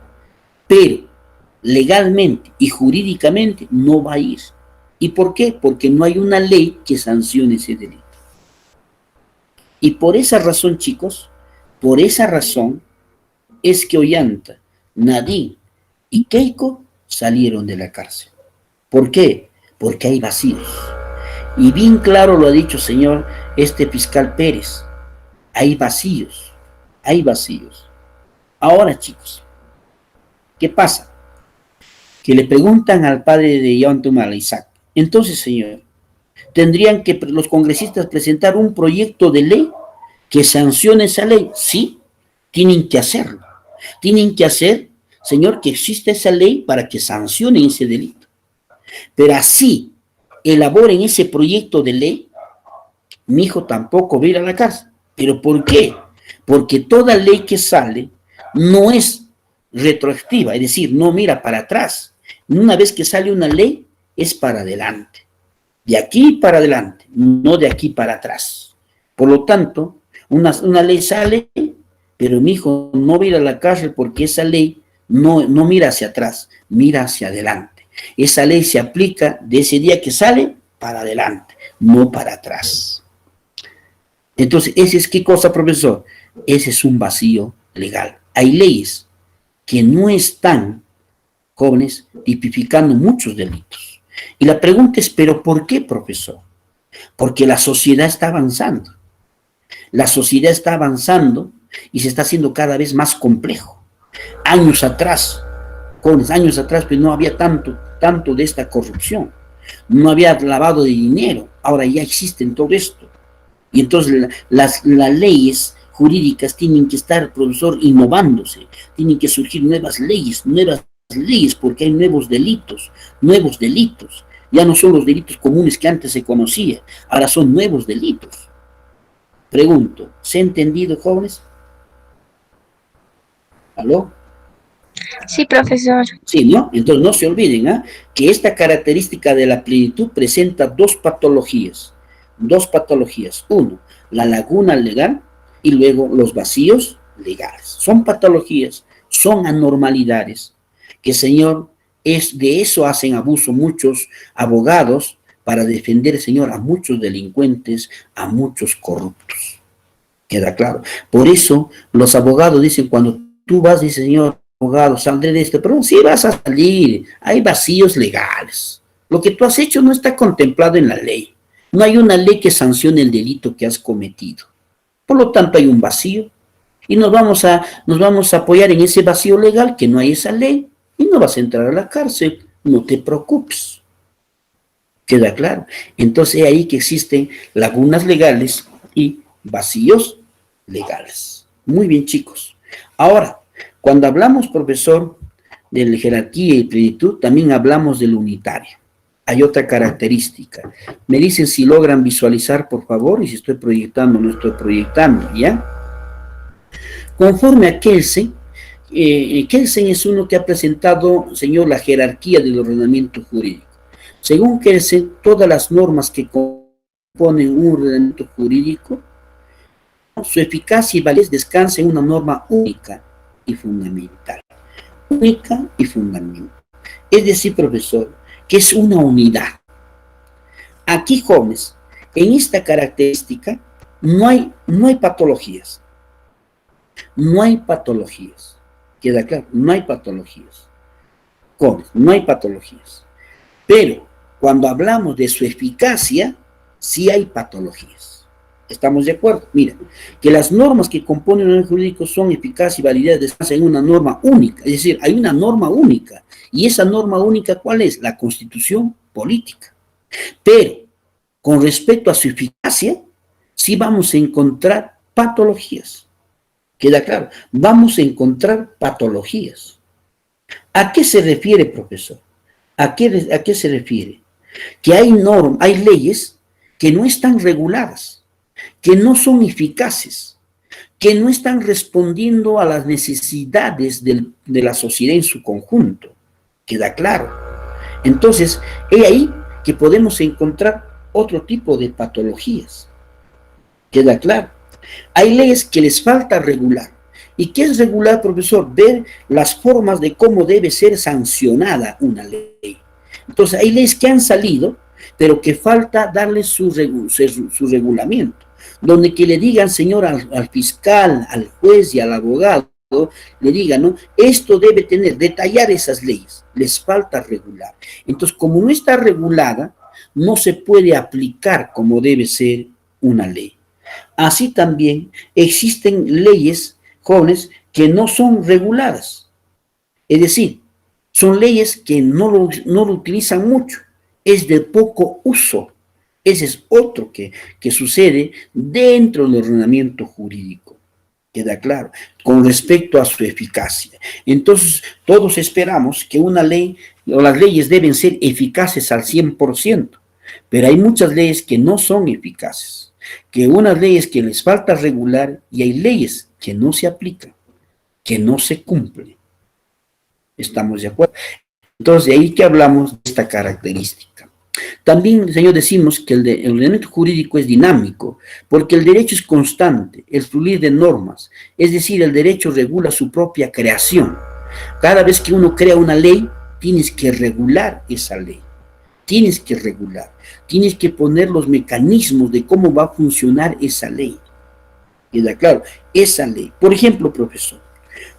pero legalmente y jurídicamente no va a ir. ¿Y por qué? Porque no hay una ley que sancione ese delito. Y por esa razón, chicos, por esa razón es que Ollanta, Nadine y Keiko salieron de la cárcel. ¿Por qué? Porque hay vacíos. Y bien claro lo ha dicho, señor, este fiscal Pérez: hay vacíos, hay vacíos. Ahora, chicos, ¿qué pasa? Que le preguntan al padre de Ollantumala, Isaac: entonces, señor, ¿tendrían que los congresistas presentar un proyecto de ley que sancione esa ley? Sí, tienen que hacerlo. Tienen que hacer, señor, que exista esa ley para que sancionen ese delito. Pero así elaboren ese proyecto de ley, mi hijo tampoco va a ir a la cárcel. ¿Pero por qué? Porque toda ley que sale no es retroactiva, es decir, no mira para atrás. Una vez que sale una ley, es para adelante. De aquí para adelante, no de aquí para atrás. Por lo tanto, una ley sale, pero mi hijo no va a ir a la cárcel porque esa ley no mira hacia atrás, mira hacia adelante. Esa ley se aplica de ese día que sale para adelante, no para atrás. Entonces, ¿ese es qué cosa, profesor? Ese es un vacío legal. Hay leyes que no están, jóvenes, tipificando muchos delitos. Y la pregunta es: ¿pero por qué, profesor? Porque la sociedad está avanzando. La sociedad está avanzando y se está haciendo cada vez más complejo. Años atrás, jóvenes, años atrás, pues no había tanto de esta corrupción. No había lavado de dinero. Ahora ya existen todo esto. Y entonces las leyes jurídicas tienen que estar, profesor, innovándose. Tienen que surgir nuevas leyes, porque hay nuevos delitos. Ya no son los delitos comunes que antes se conocía, ahora son nuevos delitos. Pregunto, ¿se ha entendido, jóvenes? ¿Aló? Sí, profesor. Sí, ¿no? Entonces no se olviden que esta característica de la plenitud presenta dos patologías. Uno, la laguna legal, y luego los vacíos legales. Son patologías, son anormalidades que, señor, de eso hacen abuso muchos abogados para defender, señor, a muchos delincuentes, a muchos corruptos. ¿Queda claro? Por eso los abogados dicen, cuando tú vas, dice, señor, abogado, saldré de esto, pero sí vas a salir, hay vacíos legales. Lo que tú has hecho no está contemplado en la ley. No hay una ley que sancione el delito que has cometido. Por lo tanto, hay un vacío y nos vamos a apoyar en ese vacío legal, que no hay esa ley, y no vas a entrar a la cárcel. No te preocupes. ¿Queda claro? Entonces, es ahí que existen lagunas legales y vacíos legales. Muy bien, chicos. Ahora, cuando hablamos, profesor, de la jerarquía y plenitud, también hablamos del unitario. Hay otra característica. Me dicen si logran visualizar, por favor, y si estoy proyectando o no estoy proyectando, ¿ya? Conforme a Kelsen, Kelsen es uno que ha presentado, señor, la jerarquía del ordenamiento jurídico. Según Kelsen, todas las normas que componen un ordenamiento jurídico, su eficacia y validez descansa en una norma única y fundamental. Única y fundamental. Es decir, profesor, que es una unidad. Aquí, jóvenes, en esta característica no hay patologías. No hay patologías. ¿Queda claro? No hay patologías. Jóvenes, no hay patologías. Pero cuando hablamos de su eficacia, sí hay patologías. ¿Estamos de acuerdo? Mira, que las normas que componen el jurídico son eficaz y validez descansan en una norma única. Es decir, hay una norma única. ¿Y esa norma única cuál es? La Constitución política. Pero con respecto a su eficacia, sí vamos a encontrar patologías. ¿Queda claro? Vamos a encontrar patologías. ¿A qué se refiere, profesor? ¿A qué se refiere? Que hay leyes que no están reguladas, que no son eficaces, que no están respondiendo a las necesidades de la sociedad en su conjunto. ¿Queda claro? Entonces, es ahí que podemos encontrar otro tipo de patologías. ¿Queda claro? Hay leyes que les falta regular. ¿Y qué es regular, profesor? Ver las formas de cómo debe ser sancionada una ley. Entonces, hay leyes que han salido, pero que falta darle su regulamiento. Donde que le digan, señor, al fiscal, al juez y al abogado, le digan, ¿no? Esto debe detallar esas leyes. Les falta regular. Entonces, como no está regulada, no se puede aplicar como debe ser una ley. Así también existen leyes, jóvenes, que no son reguladas. Es decir, son leyes que no lo utilizan mucho, es de poco uso. Ese es otro que sucede dentro del ordenamiento jurídico. Queda claro, con respecto a su eficacia. Entonces, todos esperamos que una ley o las leyes deben ser eficaces al 100%, pero hay muchas leyes que no son eficaces, que unas leyes que les falta regular y hay leyes que no se aplican, que no se cumplen. ¿Estamos de acuerdo? Entonces, de ahí que hablamos de esta característica. También, señor, decimos que el ordenamiento jurídico es dinámico, porque el derecho es constante, el fluir de normas, es decir, el derecho regula su propia creación. Cada vez que uno crea una ley, tienes que regular esa ley, tienes que regular, tienes que poner los mecanismos de cómo va a funcionar esa ley. ¿Queda claro? Esa ley. Por ejemplo, profesor,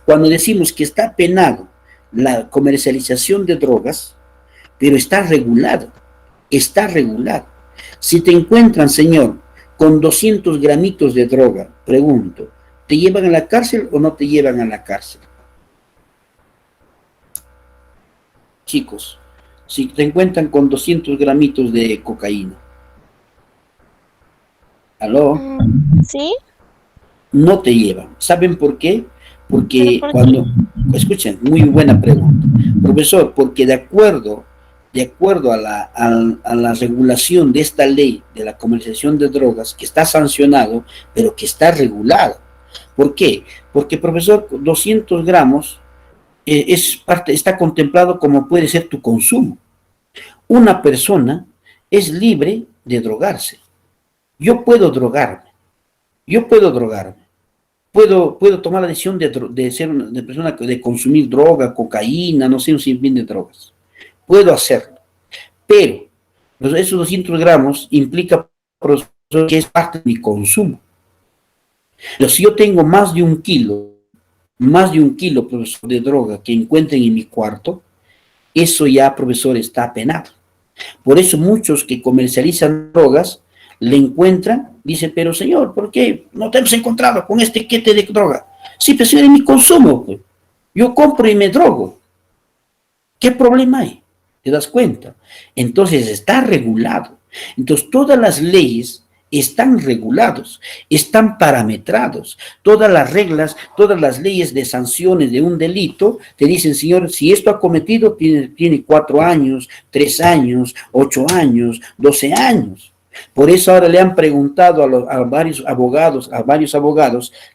cuando decimos que está penado la comercialización de drogas, pero está regulado. Está regulado. Si te encuentran, señor, con 200 gramitos de droga, pregunto, ¿te llevan a la cárcel o no te llevan a la cárcel? Chicos, si te encuentran con 200 gramitos de cocaína, ¿aló? ¿Sí? No te llevan. ¿Saben por qué? ¿Pero Porque por qué? cuando, escuchen, muy buena pregunta. Profesor, porque de acuerdo a la regulación de esta ley de la comercialización de drogas, que está sancionado, pero que está regulado. ¿Por qué? Porque, profesor, 200 gramos está contemplado como puede ser tu consumo. Una persona es libre de drogarse. Yo puedo drogarme. Yo puedo drogarme. Puedo tomar la decisión de ser una persona, de consumir droga, cocaína, no sé, un sinfín de drogas. Puedo hacerlo. Pero esos 200 gramos implica que es parte de mi consumo. Pero si yo tengo más de 1 kilo, más de 1 kilo, profesor, de droga que encuentren en mi cuarto, eso ya, profesor, está penado. Por eso muchos que comercializan drogas le encuentran, dicen, pero señor, ¿por qué no te hemos encontrado con este quete de droga? Sí, pero si es mi consumo, pues. Yo compro y me drogo. ¿Qué problema hay? ¿Te das cuenta? Entonces está regulado. Entonces todas las leyes están regulados, están parametrados. Todas las reglas, todas las leyes de sanciones de un delito te dicen, señor, si esto ha cometido, tiene 4 años, 3 años, 8 años, 12 años. Por eso ahora le han preguntado a varios abogados,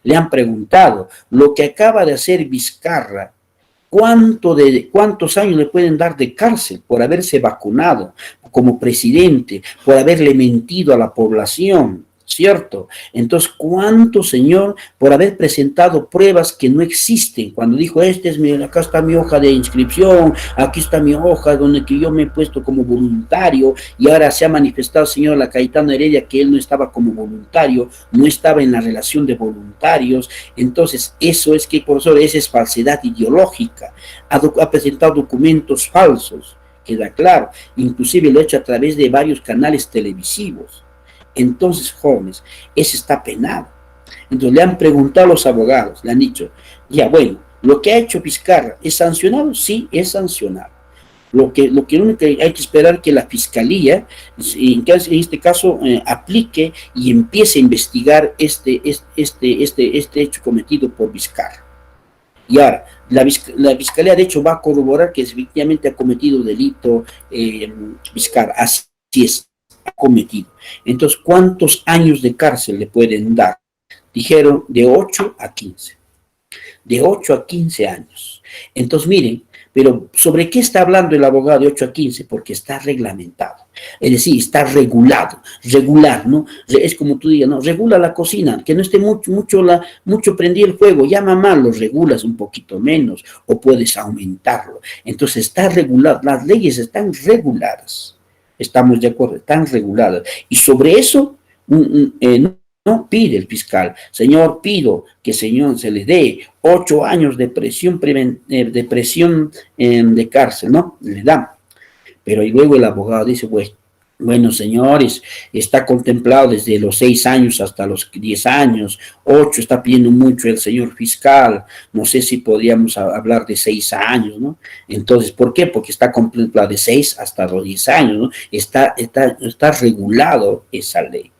le han preguntado lo que acaba de hacer Vizcarra. ¿Cuántos años le pueden dar de cárcel por haberse vacunado como presidente, por haberle mentido a la población? ¿Cierto? Entonces, ¿cuánto, señor, por haber presentado pruebas que no existen? Cuando dijo, acá está mi hoja de inscripción, aquí está mi hoja donde que yo me he puesto como voluntario, y ahora se ha manifestado, señor la Cayetano Heredia, que él no estaba como voluntario, no estaba en la relación de voluntarios. Entonces, eso es que, profesor, esa es falsedad ideológica. Ha presentado documentos falsos, queda claro, inclusive lo ha hecho a través de varios canales televisivos. Entonces, jóvenes, eso está penado. Entonces le han preguntado a los abogados, le han dicho, ya bueno, lo que ha hecho Vizcarra, ¿es sancionado? Sí, es sancionado. Lo único que hay que esperar es que la fiscalía, en este caso, aplique y empiece a investigar este hecho cometido por Vizcarra. Y ahora, la fiscalía de hecho va a corroborar que efectivamente ha cometido delito Vizcarra, así es, ha cometido. Entonces, ¿cuántos años de cárcel le pueden dar? Dijeron de 8 a 15. De 8 a 15 años. Entonces, miren, pero ¿sobre qué está hablando el abogado de 8 a 15? Porque está reglamentado. Es decir, está regulado, regular, ¿no? Es como tú digas, ¿no? Regula la cocina, que no esté mucho prendido el fuego, ya mamá, lo regulas un poquito menos o puedes aumentarlo. Entonces está regulado, las leyes están reguladas. Estamos de acuerdo, están reguladas. Y sobre eso, no pide el fiscal, señor, pido que señor se le dé 8 años de presión de cárcel, ¿no? Le da. Pero y luego el abogado dice, bueno, señores, está contemplado desde los 6 años hasta los 10 años, 8 está pidiendo mucho el señor fiscal, no sé si podríamos hablar de 6 años, ¿no? Entonces, ¿por qué? Porque está contemplado de 6 hasta los 10 años, ¿no? Está regulado esa ley.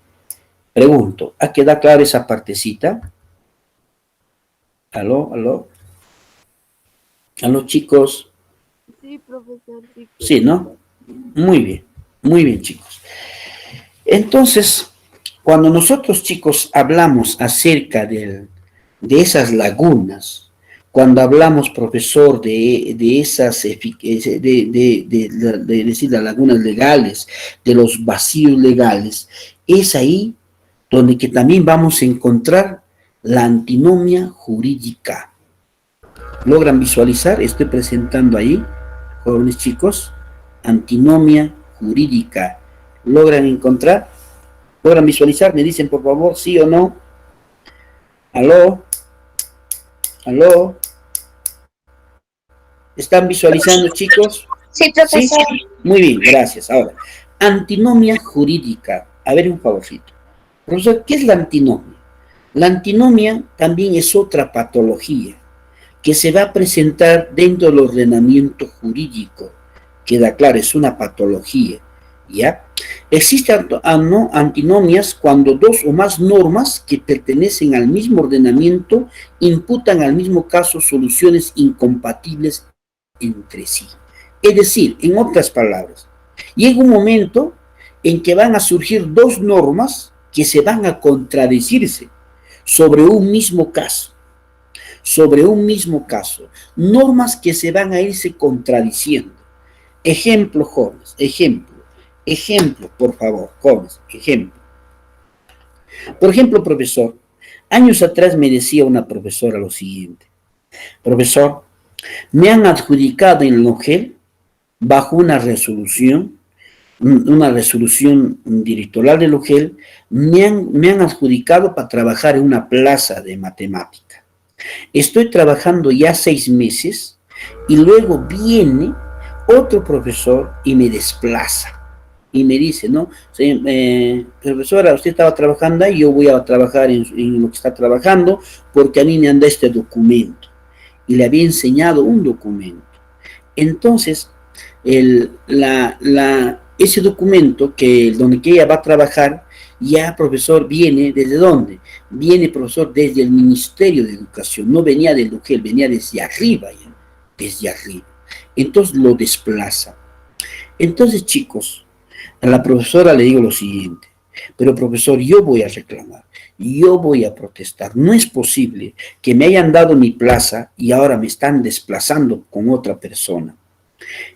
Pregunto, ¿ha quedado clara esa partecita? ¿Aló, aló? ¿Aló, chicos? Sí, profesor. Sí, ¿no? Muy bien, chicos. Entonces, cuando nosotros, chicos, hablamos acerca de esas lagunas, cuando hablamos, profesor, de esas, de decir, las lagunas legales, de los vacíos legales, es ahí donde que también vamos a encontrar la antinomia jurídica. ¿Logran visualizar? Estoy presentando ahí, jóvenes chicos, antinomia jurídica. ¿Logran encontrar? ¿Logran visualizar? Me dicen, por favor, sí o no. ¿Aló? ¿Aló? ¿Están visualizando, chicos? Sí, profesor. ¿Sí? Muy bien, gracias. Ahora, antinomia jurídica. A ver, un favorcito. Profesor, ¿qué es la antinomia? La antinomia también es otra patología que se va a presentar dentro del ordenamiento jurídico. Queda claro, es una patología, ¿ya? Existen antinomias cuando 2 o más normas que pertenecen al mismo ordenamiento imputan al mismo caso soluciones incompatibles entre sí. Es decir, en otras palabras, llega un momento en que van a surgir 2 normas que se van a contradecirse sobre un mismo caso. Normas que se van a irse contradiciendo. Ejemplo, jóvenes, ejemplo, por favor, jóvenes, ejemplo. Por ejemplo, profesor, años atrás me decía una profesora lo siguiente: profesor, me han adjudicado en Logel, bajo una resolución directorial de Logel, me han adjudicado para trabajar en una plaza de matemática. Estoy trabajando ya 6 meses y luego viene otro profesor y me desplaza. Y me dice, ¿no? Sí, profesora, usted estaba trabajando ahí, yo voy a trabajar en lo que está trabajando porque a mí me anda este documento. Y le había enseñado un documento. Entonces, ese documento donde que ella va a trabajar, ya profesor viene ¿desde dónde? Viene profesor desde el Ministerio de Educación, no venía del UGEL, venía desde arriba ya, desde arriba. Entonces lo desplaza. Entonces, chicos, a la profesora le digo lo siguiente, pero profesor, yo voy a reclamar, yo voy a protestar. No es posible que me hayan dado mi plaza y ahora me están desplazando con otra persona.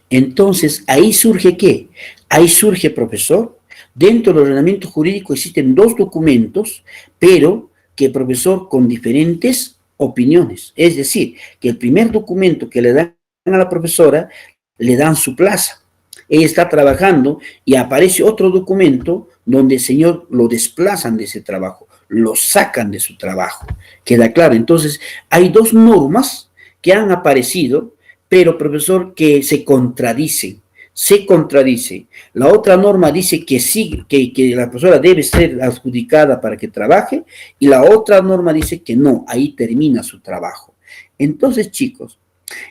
Entonces, ahí surge ¿qué? Ahí surge, profesor, dentro del ordenamiento jurídico existen dos documentos, pero que, profesor, con diferentes opiniones. Es decir, que el primer documento que le dan a la profesora, le dan su plaza. Ella está trabajando y aparece otro documento donde el señor lo desplazan de ese trabajo, lo sacan de su trabajo. ¿Queda claro? Entonces, hay dos normas que han aparecido, pero, profesor, que se contradicen. Se contradice. La otra norma dice que sí, que la profesora debe ser adjudicada para que trabaje, y la otra norma dice que no, ahí termina su trabajo. Entonces, chicos,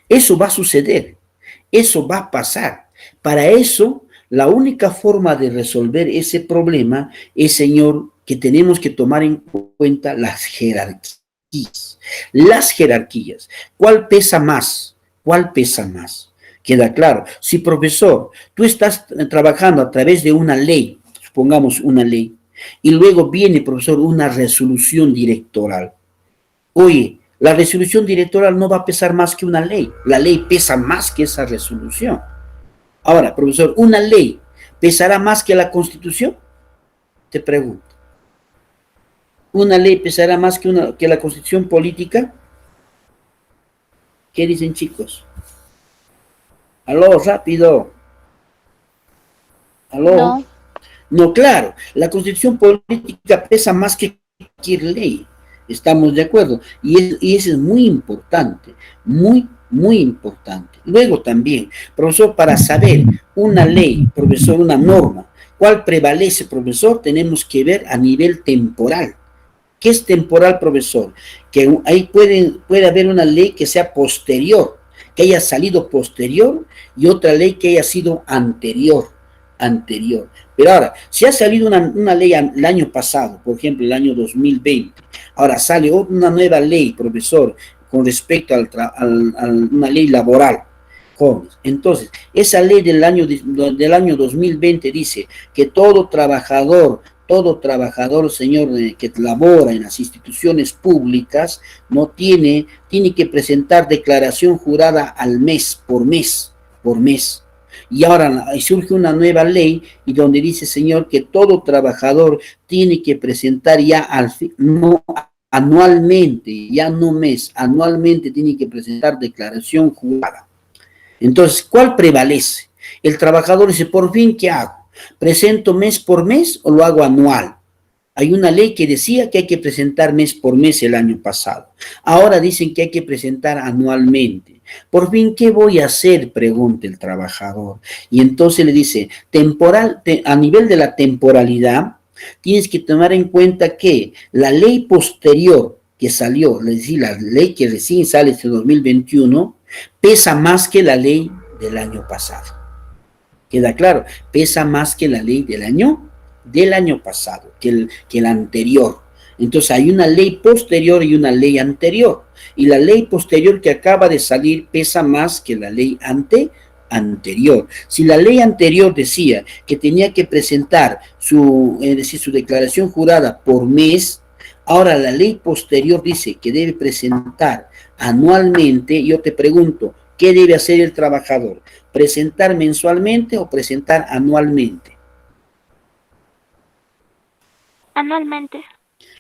eso va a suceder, eso va a pasar. Para eso, la única forma de resolver ese problema es, señor, que tenemos que tomar en cuenta las jerarquías. Las jerarquías. ¿Cuál pesa más? ¿Cuál pesa más? Queda claro. Si, profesor, tú estás trabajando a través de una ley, supongamos una ley, y luego viene, profesor, una resolución directoral. Oye, la resolución directoral no va a pesar más que una ley. La ley pesa más que esa resolución. Ahora, profesor, ¿una ley pesará más que la Constitución? Te pregunto. ¿Una ley pesará más que la Constitución política? ¿Qué dicen, chicos? Aló, rápido. Aló. No. No, claro, la Constitución política pesa más que cualquier ley. Estamos de acuerdo. Y eso es muy importante, muy importante. Luego también, profesor, para saber una ley, profesor, una norma, ¿cuál prevalece, profesor? Tenemos que ver a nivel temporal. ¿Qué es temporal, profesor? Que ahí puede haber una ley que sea posterior, que haya salido posterior, y otra ley que haya sido anterior. Pero ahora, si ha salido una ley el año pasado, por ejemplo, el año 2020, ahora sale una nueva ley, profesor, con respecto a una ley laboral, jóvenes. Entonces, esa ley del año 2020 dice que todo trabajador, señor, que labora en las instituciones públicas, no tiene que presentar declaración jurada al mes, por mes. Y ahora surge una nueva ley y donde dice, señor, que todo trabajador tiene que presentar ya no anualmente, ya no mes, anualmente tiene que presentar declaración jurada. Entonces, ¿cuál prevalece? El trabajador dice, por fin, ¿qué hago? ¿Presento mes por mes o lo hago anual? Hay una ley que decía que hay que presentar mes por mes el año pasado. Ahora dicen que hay que presentar anualmente. Por fin, ¿qué voy a hacer? Pregunta el trabajador. Y entonces le dice, a nivel de la temporalidad, tienes que tomar en cuenta que la ley posterior que salió, es decir, la ley que recién sale este 2021, pesa más que la ley del año pasado. ¿Queda claro? Pesa más que la ley del año pasado, que el anterior. Entonces hay una ley posterior y una ley anterior. Y la ley posterior que acaba de salir pesa más que la ley anterior. Si la ley anterior decía que tenía que presentar su declaración jurada por mes, ahora la ley posterior dice que debe presentar anualmente. Yo te pregunto, ¿qué debe hacer el trabajador? ¿Presentar mensualmente o presentar anualmente? Anualmente.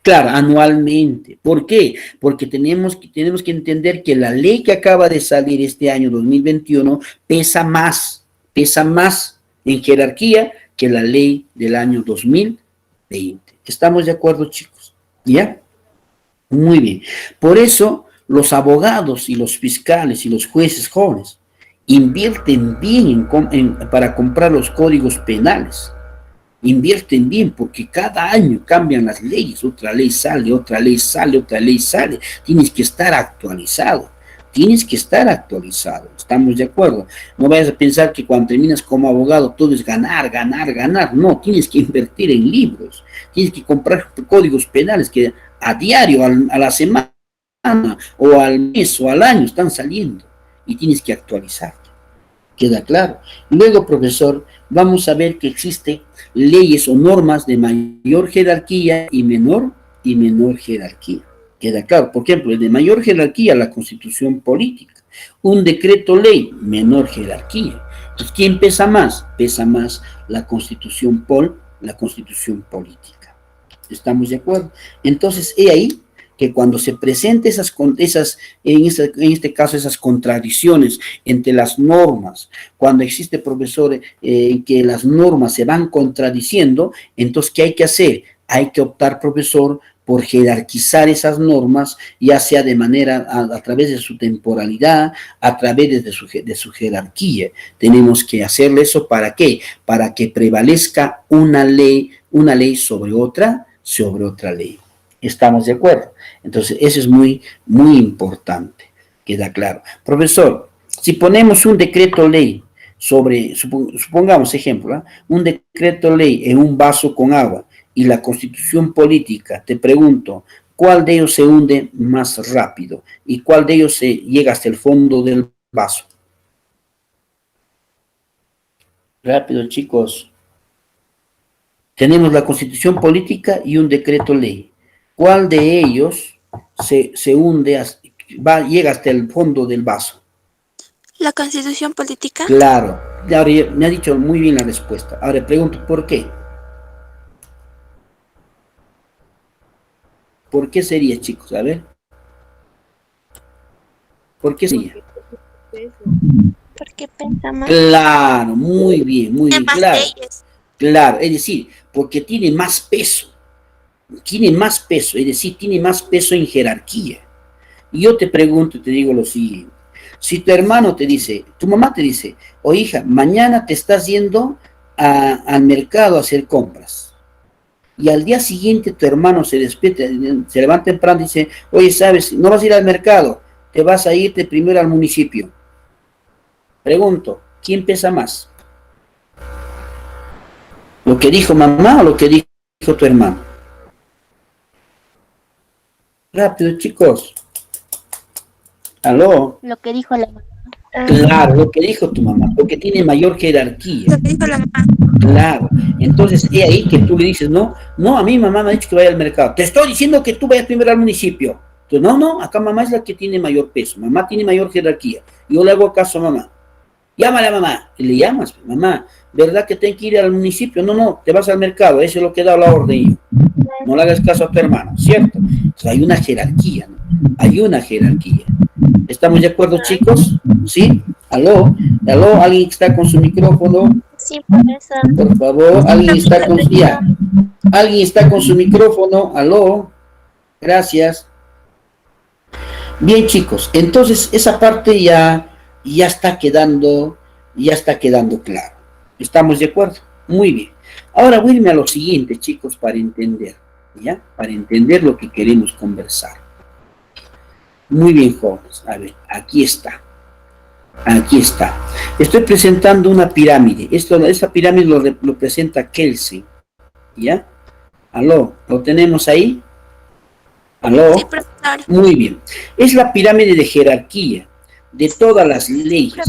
Claro, anualmente. ¿Por qué? Porque tenemos que entender que la ley que acaba de salir este año 2021 pesa más en jerarquía que la ley del año 2020. ¿Estamos de acuerdo, chicos? ¿Ya? Muy bien. Por eso, Los abogados y los fiscales y los jueces jóvenes invierten bien para comprar los códigos penales. Invierten bien porque cada año cambian las leyes, otra ley sale, otra ley sale, otra ley sale. Tienes que estar actualizado, ¿estamos de acuerdo? No vayas a pensar que cuando terminas como abogado todo es ganar, ganar, ganar. No, tienes que invertir en libros, tienes que comprar códigos penales que a diario, a la semana, o al mes o al año están saliendo y tienes que actualizar. ¿Queda claro? Luego, profesor, vamos a ver que existen leyes o normas de mayor jerarquía y menor jerarquía. ¿Queda claro? Por ejemplo, el de mayor jerarquía, la Constitución política. Un decreto ley, menor jerarquía. Entonces, ¿quién pesa más? Pesa más la Constitución política. ¿Estamos de acuerdo? Entonces, he ahí que cuando se presenten en este caso, esas contradicciones entre las normas, cuando existe, profesor, que las normas se van contradiciendo, entonces, ¿qué hay que hacer? Hay que optar, profesor, por jerarquizar esas normas, ya sea de manera, a través de su temporalidad, a través de su jerarquía. Tenemos que hacerle eso, ¿para qué? Para que prevalezca una ley sobre otra ley. ¿Estamos de acuerdo? Entonces, eso es muy, muy importante, queda claro. Profesor, si ponemos un decreto ley sobre, supongamos ejemplo, un decreto ley en un vaso con agua y la Constitución política, te pregunto, ¿cuál de ellos se hunde más rápido? ¿Y cuál de ellos se llega hasta el fondo del vaso? Rápido, chicos. Tenemos la Constitución política y un decreto ley. ¿Cuál de ellos se hunde, llega hasta el fondo del vaso? ¿La Constitución política? Claro. Ahora me ha dicho muy bien la respuesta. Ahora pregunto, ¿por qué? ¿Por qué sería, chicos? A ver. ¿Por qué sería? Porque pensamos Claro, muy bien, en más claro. leyes. Claro, es decir, porque tiene más peso. Es decir, tiene más peso en jerarquía. Y yo te pregunto, te digo lo siguiente. Si tu hermano te dice, tu mamá te dice, oh hija, mañana te estás yendo al mercado a hacer compras. Y al día siguiente tu hermano se despierta, se levanta temprano y dice, oye, sabes, no vas a ir al mercado, te vas a irte primero al municipio. Pregunto, ¿quién pesa más? ¿Lo que dijo mamá o lo que dijo tu hermano? Rápido, chicos. ¿Aló? Lo que dijo la mamá. Claro, lo que dijo tu mamá, porque tiene mayor jerarquía. Lo que dijo la mamá. Claro. Entonces, es ahí que tú le dices, no, a mí mamá me ha dicho que vaya al mercado. Te estoy diciendo que tú vayas primero al municipio. Entonces, no, acá mamá es la que tiene mayor peso. Mamá tiene mayor jerarquía. Yo le hago caso a mamá. Llámale a mamá. Y le llamas, mamá, ¿verdad que tengo que ir al municipio? No, te vas al mercado. Eso es lo que da la orden. No le hagas caso a tu hermano, ¿cierto? Entonces, hay una jerarquía, ¿no? Hay una jerarquía. ¿Estamos de acuerdo, chicos? ¿Sí? ¿Aló? ¿Alguien está con su micrófono? Sí, profesor. Por favor, ¿alguien está con su micrófono? ¿Aló? Gracias. Bien, chicos, entonces esa parte ya está quedando claro. ¿Estamos de acuerdo? Muy bien. Ahora voy a irme a lo siguiente, chicos, para entender, ¿ya? Para entender lo que queremos conversar. Muy bien, jóvenes. A ver, aquí está. Estoy presentando una pirámide. Esta pirámide lo presenta Kelsey. ¿Ya? ¿Aló? ¿Lo tenemos ahí? ¿Aló? Sí, profesor. Muy bien. Es la pirámide de jerarquía de todas las leyes.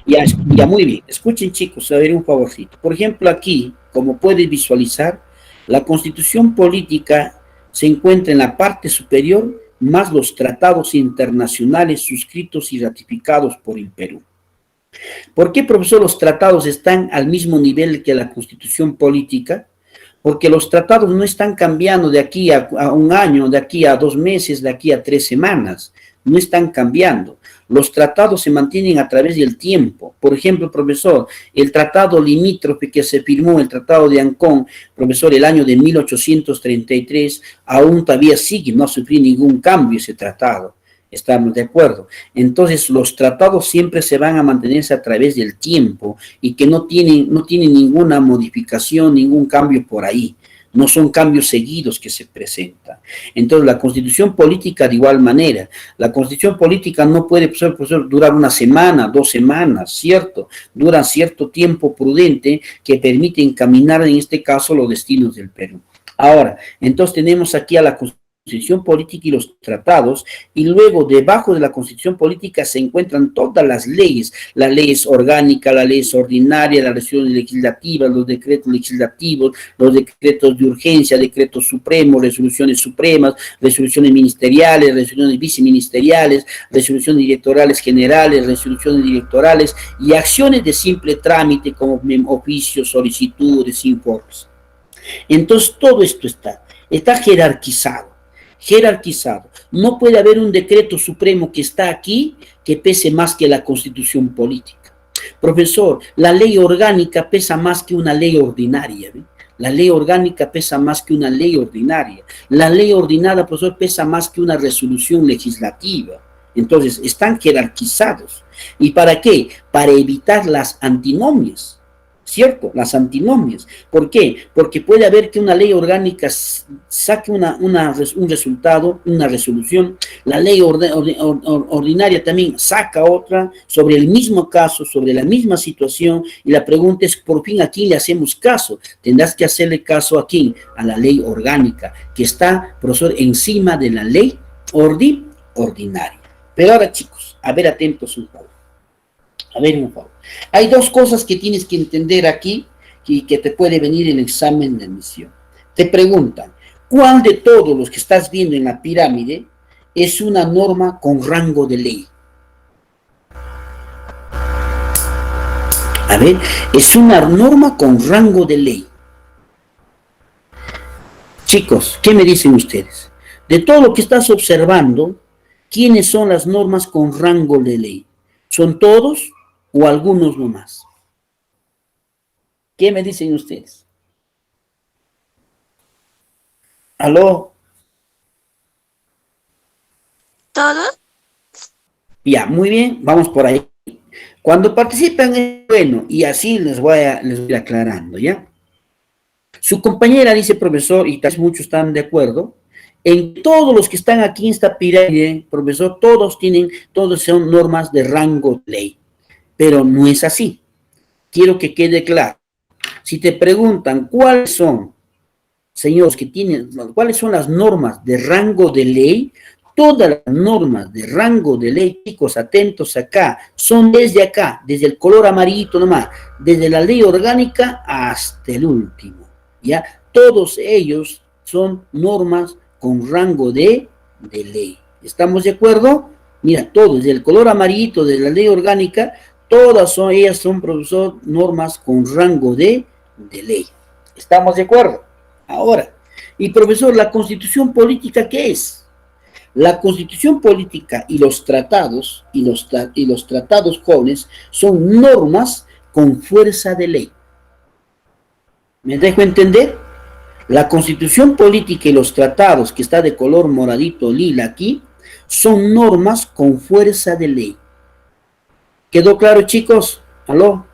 Ya, muy bien. Escuchen, chicos, a ver un favorcito. Por ejemplo, aquí, como puedes visualizar, la Constitución política se encuentra en la parte superior, más los tratados internacionales suscritos y ratificados por el Perú. ¿Por qué, profesor, los tratados están al mismo nivel que la Constitución política? Porque los tratados no están cambiando de aquí a un año, de aquí a 2 meses, de aquí a 3 semanas. No están cambiando. Los tratados se mantienen a través del tiempo. Por ejemplo, profesor, el tratado limítrofe que se firmó, el tratado de Ancón, profesor, el año de 1833, aún todavía sigue, no ha sufrido ningún cambio ese tratado. Estamos de acuerdo. Entonces, los tratados siempre se van a mantenerse a través del tiempo y que no tienen ninguna modificación, ningún cambio por ahí. No son cambios seguidos que se presentan. Entonces, la constitución política de igual manera. La constitución política no puede, profesor, durar una semana, 2 semanas, ¿cierto? Dura cierto tiempo prudente que permite encaminar, en este caso, los destinos del Perú. Ahora, entonces tenemos aquí a la constitución política y los tratados, y luego debajo de la constitución política se encuentran todas las leyes orgánicas, las leyes ordinarias, las resoluciones legislativas, los decretos legislativos, los decretos de urgencia, decretos supremos, resoluciones supremas, resoluciones ministeriales, resoluciones viceministeriales, resoluciones directorales generales, resoluciones directorales y acciones de simple trámite como oficios, solicitudes, informes. Entonces todo esto está jerarquizado. No puede haber un decreto supremo que está aquí que pese más que la constitución política. Profesor, la ley orgánica pesa más que una ley ordinaria. ¿Ve? La ley orgánica pesa más que una ley ordinaria. La ley ordinaria, profesor, pesa más que una resolución legislativa. Entonces, están jerarquizados. ¿Y para qué? Para evitar las antinomias. ¿Cierto? Las antinomias. ¿Por qué? Porque puede haber que una ley orgánica saque un resultado, una resolución, la ley ordinaria también saca otra sobre el mismo caso, sobre la misma situación, y la pregunta es, por fin, ¿a quién le hacemos caso? Tendrás que hacerle caso a quién, a la ley orgánica, que está, profesor, encima de la ley ordinaria. Pero ahora, chicos, a ver, atentos un poco. A ver, un favor. Hay dos cosas que tienes que entender aquí y que te puede venir en el examen de admisión. Te preguntan, ¿cuál de todos los que estás viendo en la pirámide es una norma con rango de ley? A ver, es una norma con rango de ley. Chicos, ¿qué me dicen ustedes? De todo lo que estás observando, ¿quiénes son las normas con rango de ley? ¿Son todos o algunos nomás? ¿Qué me dicen ustedes? ¿Aló? ¿Todos? Ya, muy bien, vamos por ahí. Cuando participan es bueno, y así les voy a ir aclarando, ¿ya? Su compañera dice, profesor, y tal vez muchos están de acuerdo, en todos los que están aquí en esta pirámide, profesor, todos son normas de rango de ley. Pero no es así. Quiero que quede claro. Si te preguntan cuáles son, señores, cuáles son las normas de rango de ley, todas las normas de rango de ley, chicos, atentos acá, son desde el color amarillito nomás, desde la ley orgánica hasta el último, ¿ya? Todos ellos son normas con rango de ley. ¿Estamos de acuerdo? Mira, todos, desde el color amarillito de la ley orgánica, ellas son, profesor, normas con rango de ley. ¿Estamos de acuerdo? Ahora, y profesor, ¿la constitución política qué es? La constitución política y los tratados, y los tratados jóvenes, son normas con fuerza de ley. ¿Me dejo entender? La constitución política y los tratados, que está de color moradito lila aquí, son normas con fuerza de ley. ¿Quedó claro, chicos? ¿Aló?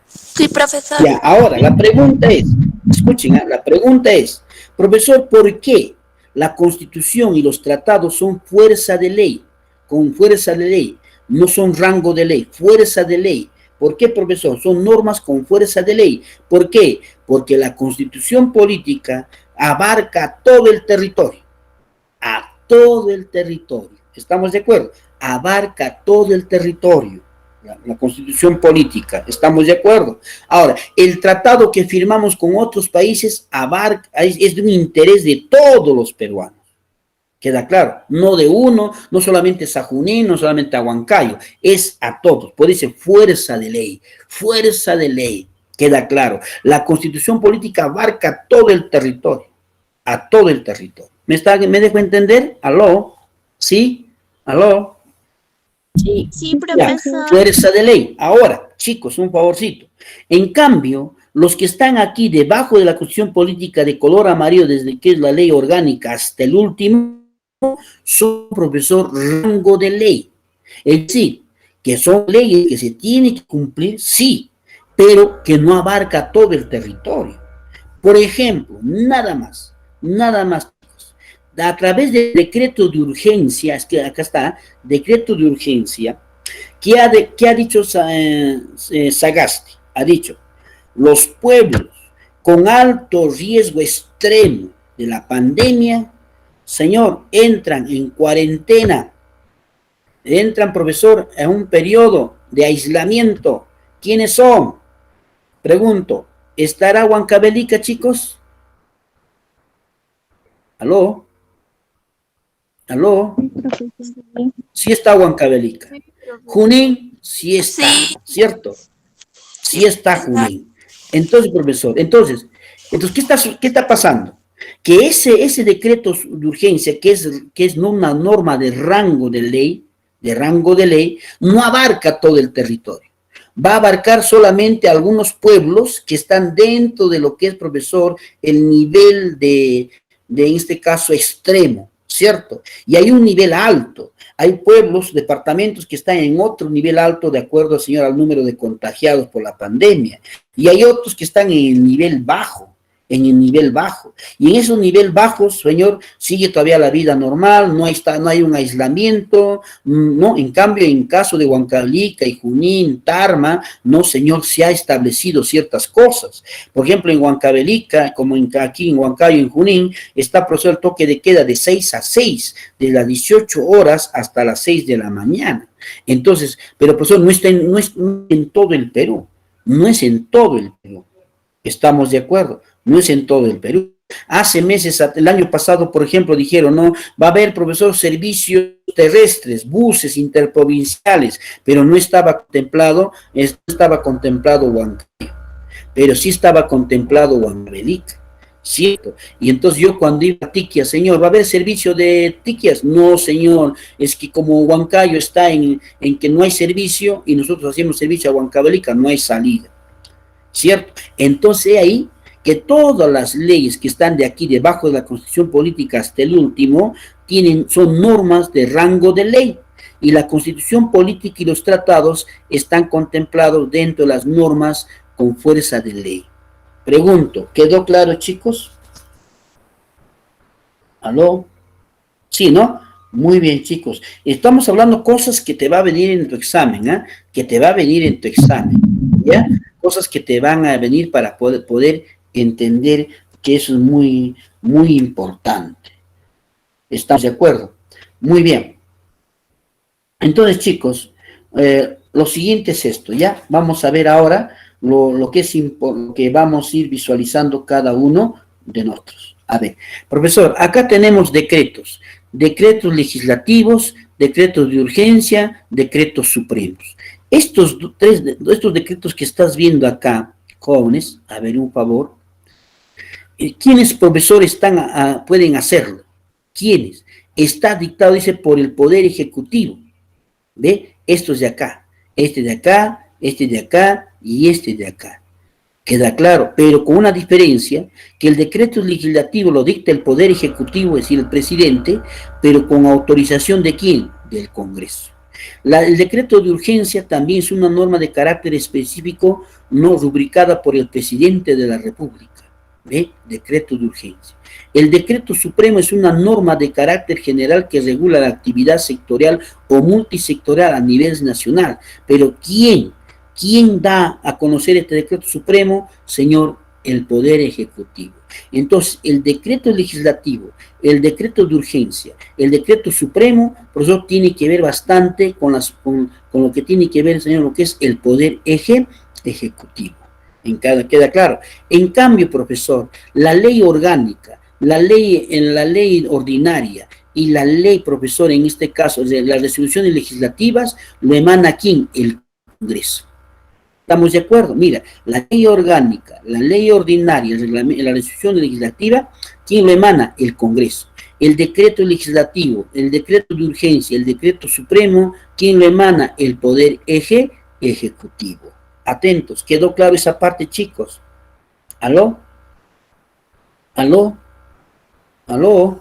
Sí, profesor. Ya, ahora, la pregunta es, escuchen, la pregunta es, profesor, ¿por qué la Constitución y los tratados son fuerza de ley? Con fuerza de ley, no son rango de ley, fuerza de ley. ¿Por qué, profesor? Son normas con fuerza de ley. ¿Por qué? Porque la Constitución política abarca todo el territorio. A todo el territorio. ¿Estamos de acuerdo? Abarca todo el territorio. La constitución política, ¿estamos de acuerdo? Ahora, el tratado que firmamos con otros países es de un interés de todos los peruanos. ¿Queda claro? No de uno, no solamente a Junín, no solamente a Huancayo, es a todos. Por eso fuerza de ley, queda claro. La constitución política abarca todo el territorio, a todo el territorio. ¿Me dejo entender? ¿Aló? ¿Sí? ¿Aló? Sí, profesor. Fuerza de ley. Ahora, chicos, un favorcito. En cambio, los que están aquí debajo de la constitución política de color amarillo, desde que es la ley orgánica hasta el último, son, profesor, rango de ley. Es decir, que son leyes que se tienen que cumplir, sí, pero que no abarca todo el territorio. Por ejemplo, nada más, a través del decreto de urgencia, es que acá está, decreto de urgencia, ¿qué ha dicho Sagasti? Ha dicho, los pueblos con alto riesgo extremo de la pandemia, señor, entran en cuarentena, entran, profesor, en un periodo de aislamiento. ¿Quiénes son? Pregunto, ¿estará Huancavelica, chicos? ¿Aló? ¿Aló? Sí está Huancavelica. Sí, profesor. Junín, sí está, Sí, ¿cierto? Sí sí, está Junín. Entonces, profesor, ¿qué está pasando? Que ese decreto de urgencia, que es una norma de rango de ley, no abarca todo el territorio. Va a abarcar solamente algunos pueblos que están dentro de lo que es, profesor, el nivel en este caso, extremo, ¿cierto? Y hay un nivel alto. Hay pueblos, departamentos que están en otro nivel alto de acuerdo, señor, al número de contagiados por la pandemia. Y hay otros que están en el nivel bajo, en el nivel bajo. Y en esos niveles bajos, señor, sigue todavía la vida normal, no hay un aislamiento, no. En cambio, en caso de Huancavelica y Junín, Tarma, no, señor, se ha establecido ciertas cosas. Por ejemplo, en Huancavelica, como aquí en Huancayo, en Junín, está profesor el toque de queda de 6 a 6, de las 18 horas hasta las 6 de la mañana. Entonces, pero profesor, no es en todo el Perú, no es en todo el Perú. Estamos de acuerdo, no es en todo el Perú. Hace meses, el año pasado, por ejemplo, dijeron, no, va a haber, profesor, servicios terrestres, buses interprovinciales, pero no estaba contemplado Huancayo, pero sí estaba contemplado Huancavelica, ¿cierto? Y entonces yo cuando iba a Tiquias, señor, ¿va a haber servicio de Tiquias? No, señor, es que como Huancayo está en que no hay servicio y nosotros hacemos servicio a Huancavelica, no hay salida. ¿Cierto? Entonces ahí que todas las leyes que están de aquí debajo de la Constitución Política hasta el último son normas de rango de ley y la Constitución Política y los tratados están contemplados dentro de las normas con fuerza de ley. Pregunto, ¿quedó claro, chicos? ¿Aló? Sí, ¿no? Muy bien, chicos. Estamos hablando cosas que te va a venir en tu examen, ¿ah? Que te va a venir en tu examen, ¿ya? Cosas que te van a venir para poder entender que eso es muy, muy importante. ¿Estamos de acuerdo? Muy bien. Entonces, chicos, lo siguiente es esto, ¿ya? Vamos a ver ahora lo que vamos a ir visualizando cada uno de nosotros. A ver, profesor, acá tenemos decretos legislativos, decretos de urgencia, decretos supremos. Estos decretos que estás viendo acá, jóvenes, a ver, un favor, ¿quiénes, profesores, pueden hacerlo? ¿Quiénes? Está dictado, dice, por el Poder Ejecutivo. ¿Ve? Estos de acá, este de acá, este de acá y este de acá. Queda claro, pero con una diferencia, que el decreto legislativo lo dicta el Poder Ejecutivo, es decir, el presidente, pero con autorización ¿de quién? Del Congreso. El decreto de urgencia también es una norma de carácter específico no rubricada por el presidente de la República. ¿Ve? Decreto de urgencia. El decreto supremo es una norma de carácter general que regula la actividad sectorial o multisectorial a nivel nacional. Pero ¿quién da a conocer este decreto supremo? Señor, el Poder Ejecutivo. Entonces, el decreto legislativo, el decreto de urgencia, el decreto supremo, por eso tiene que ver bastante con lo que tiene que ver, señor, lo que es el Poder Ejecutivo. Queda claro. En cambio, profesor, la ley orgánica, la ley ordinaria y la ley, profesor, en este caso, de las resoluciones legislativas, lo emana ¿quién? El Congreso. ¿Estamos de acuerdo? Mira, la ley orgánica, la ley ordinaria, la resolución legislativa, ¿quién lo emana? El Congreso. El decreto legislativo, el decreto de urgencia, el decreto supremo, ¿quién lo emana? El Poder Ejecutivo. Atentos, ¿quedó claro esa parte, chicos? ¿Aló? ¿Aló? ¿Aló?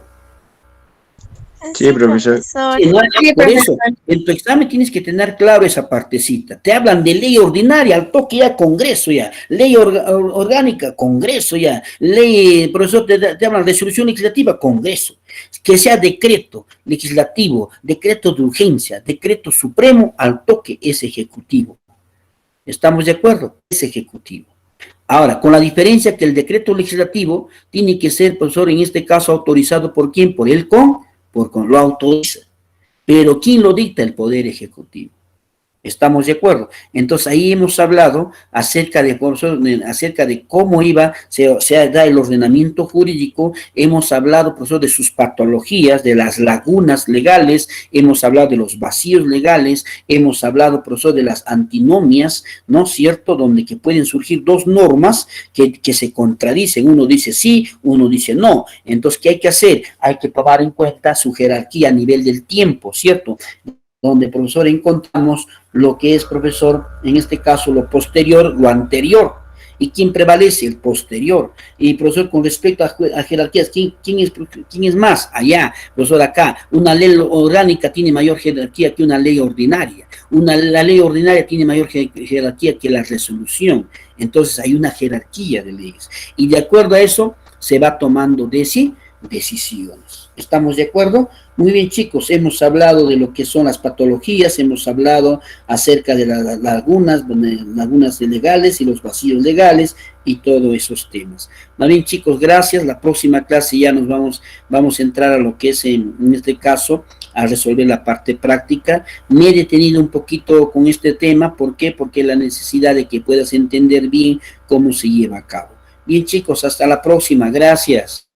Sí, profesor. Sí, ¿no? Por eso, en tu examen tienes que tener claro esa partecita. Te hablan de ley ordinaria, al toque ya Congreso ya, ley orgánica, Congreso ya, ley, profesor, te hablan de resolución legislativa, Congreso, que sea decreto legislativo, decreto de urgencia, decreto supremo, al toque es ejecutivo. ¿Estamos de acuerdo? Es ejecutivo. Ahora, con la diferencia que el decreto legislativo tiene que ser, profesor, en este caso autorizado por quién, por el lo autoriza. Pero ¿quién lo dicta? El Poder Ejecutivo. ¿Estamos de acuerdo? Entonces ahí hemos hablado acerca de cómo se da el ordenamiento jurídico, hemos hablado, profesor, de sus patologías, de las lagunas legales, hemos hablado de los vacíos legales, hemos hablado, profesor, de las antinomias, ¿no es cierto?, donde que pueden surgir dos normas que se contradicen, uno dice sí, uno dice no. Entonces, ¿qué hay que hacer? Hay que tomar en cuenta su jerarquía a nivel del tiempo, ¿cierto?, donde, profesor, encontramos lo que es, profesor, en este caso lo posterior, lo anterior. ¿Y quién prevalece? El posterior. Y, profesor, con respecto a jerarquías, ¿quién es más? Allá, profesor, acá. Una ley orgánica tiene mayor jerarquía que una ley ordinaria. La ley ordinaria tiene mayor jerarquía que la resolución. Entonces, hay una jerarquía de leyes. Y de acuerdo a eso, se va tomando decisiones. ¿Estamos de acuerdo? Muy bien, chicos, hemos hablado de lo que son las patologías, hemos hablado acerca de las lagunas legales y los vacíos legales y todos esos temas. Muy bien, chicos, gracias. La próxima clase ya vamos a entrar a lo que es, en este caso, a resolver la parte práctica. Me he detenido un poquito con este tema. ¿Por qué? Porque la necesidad de que puedas entender bien cómo se lleva a cabo. Bien, chicos, hasta la próxima. Gracias.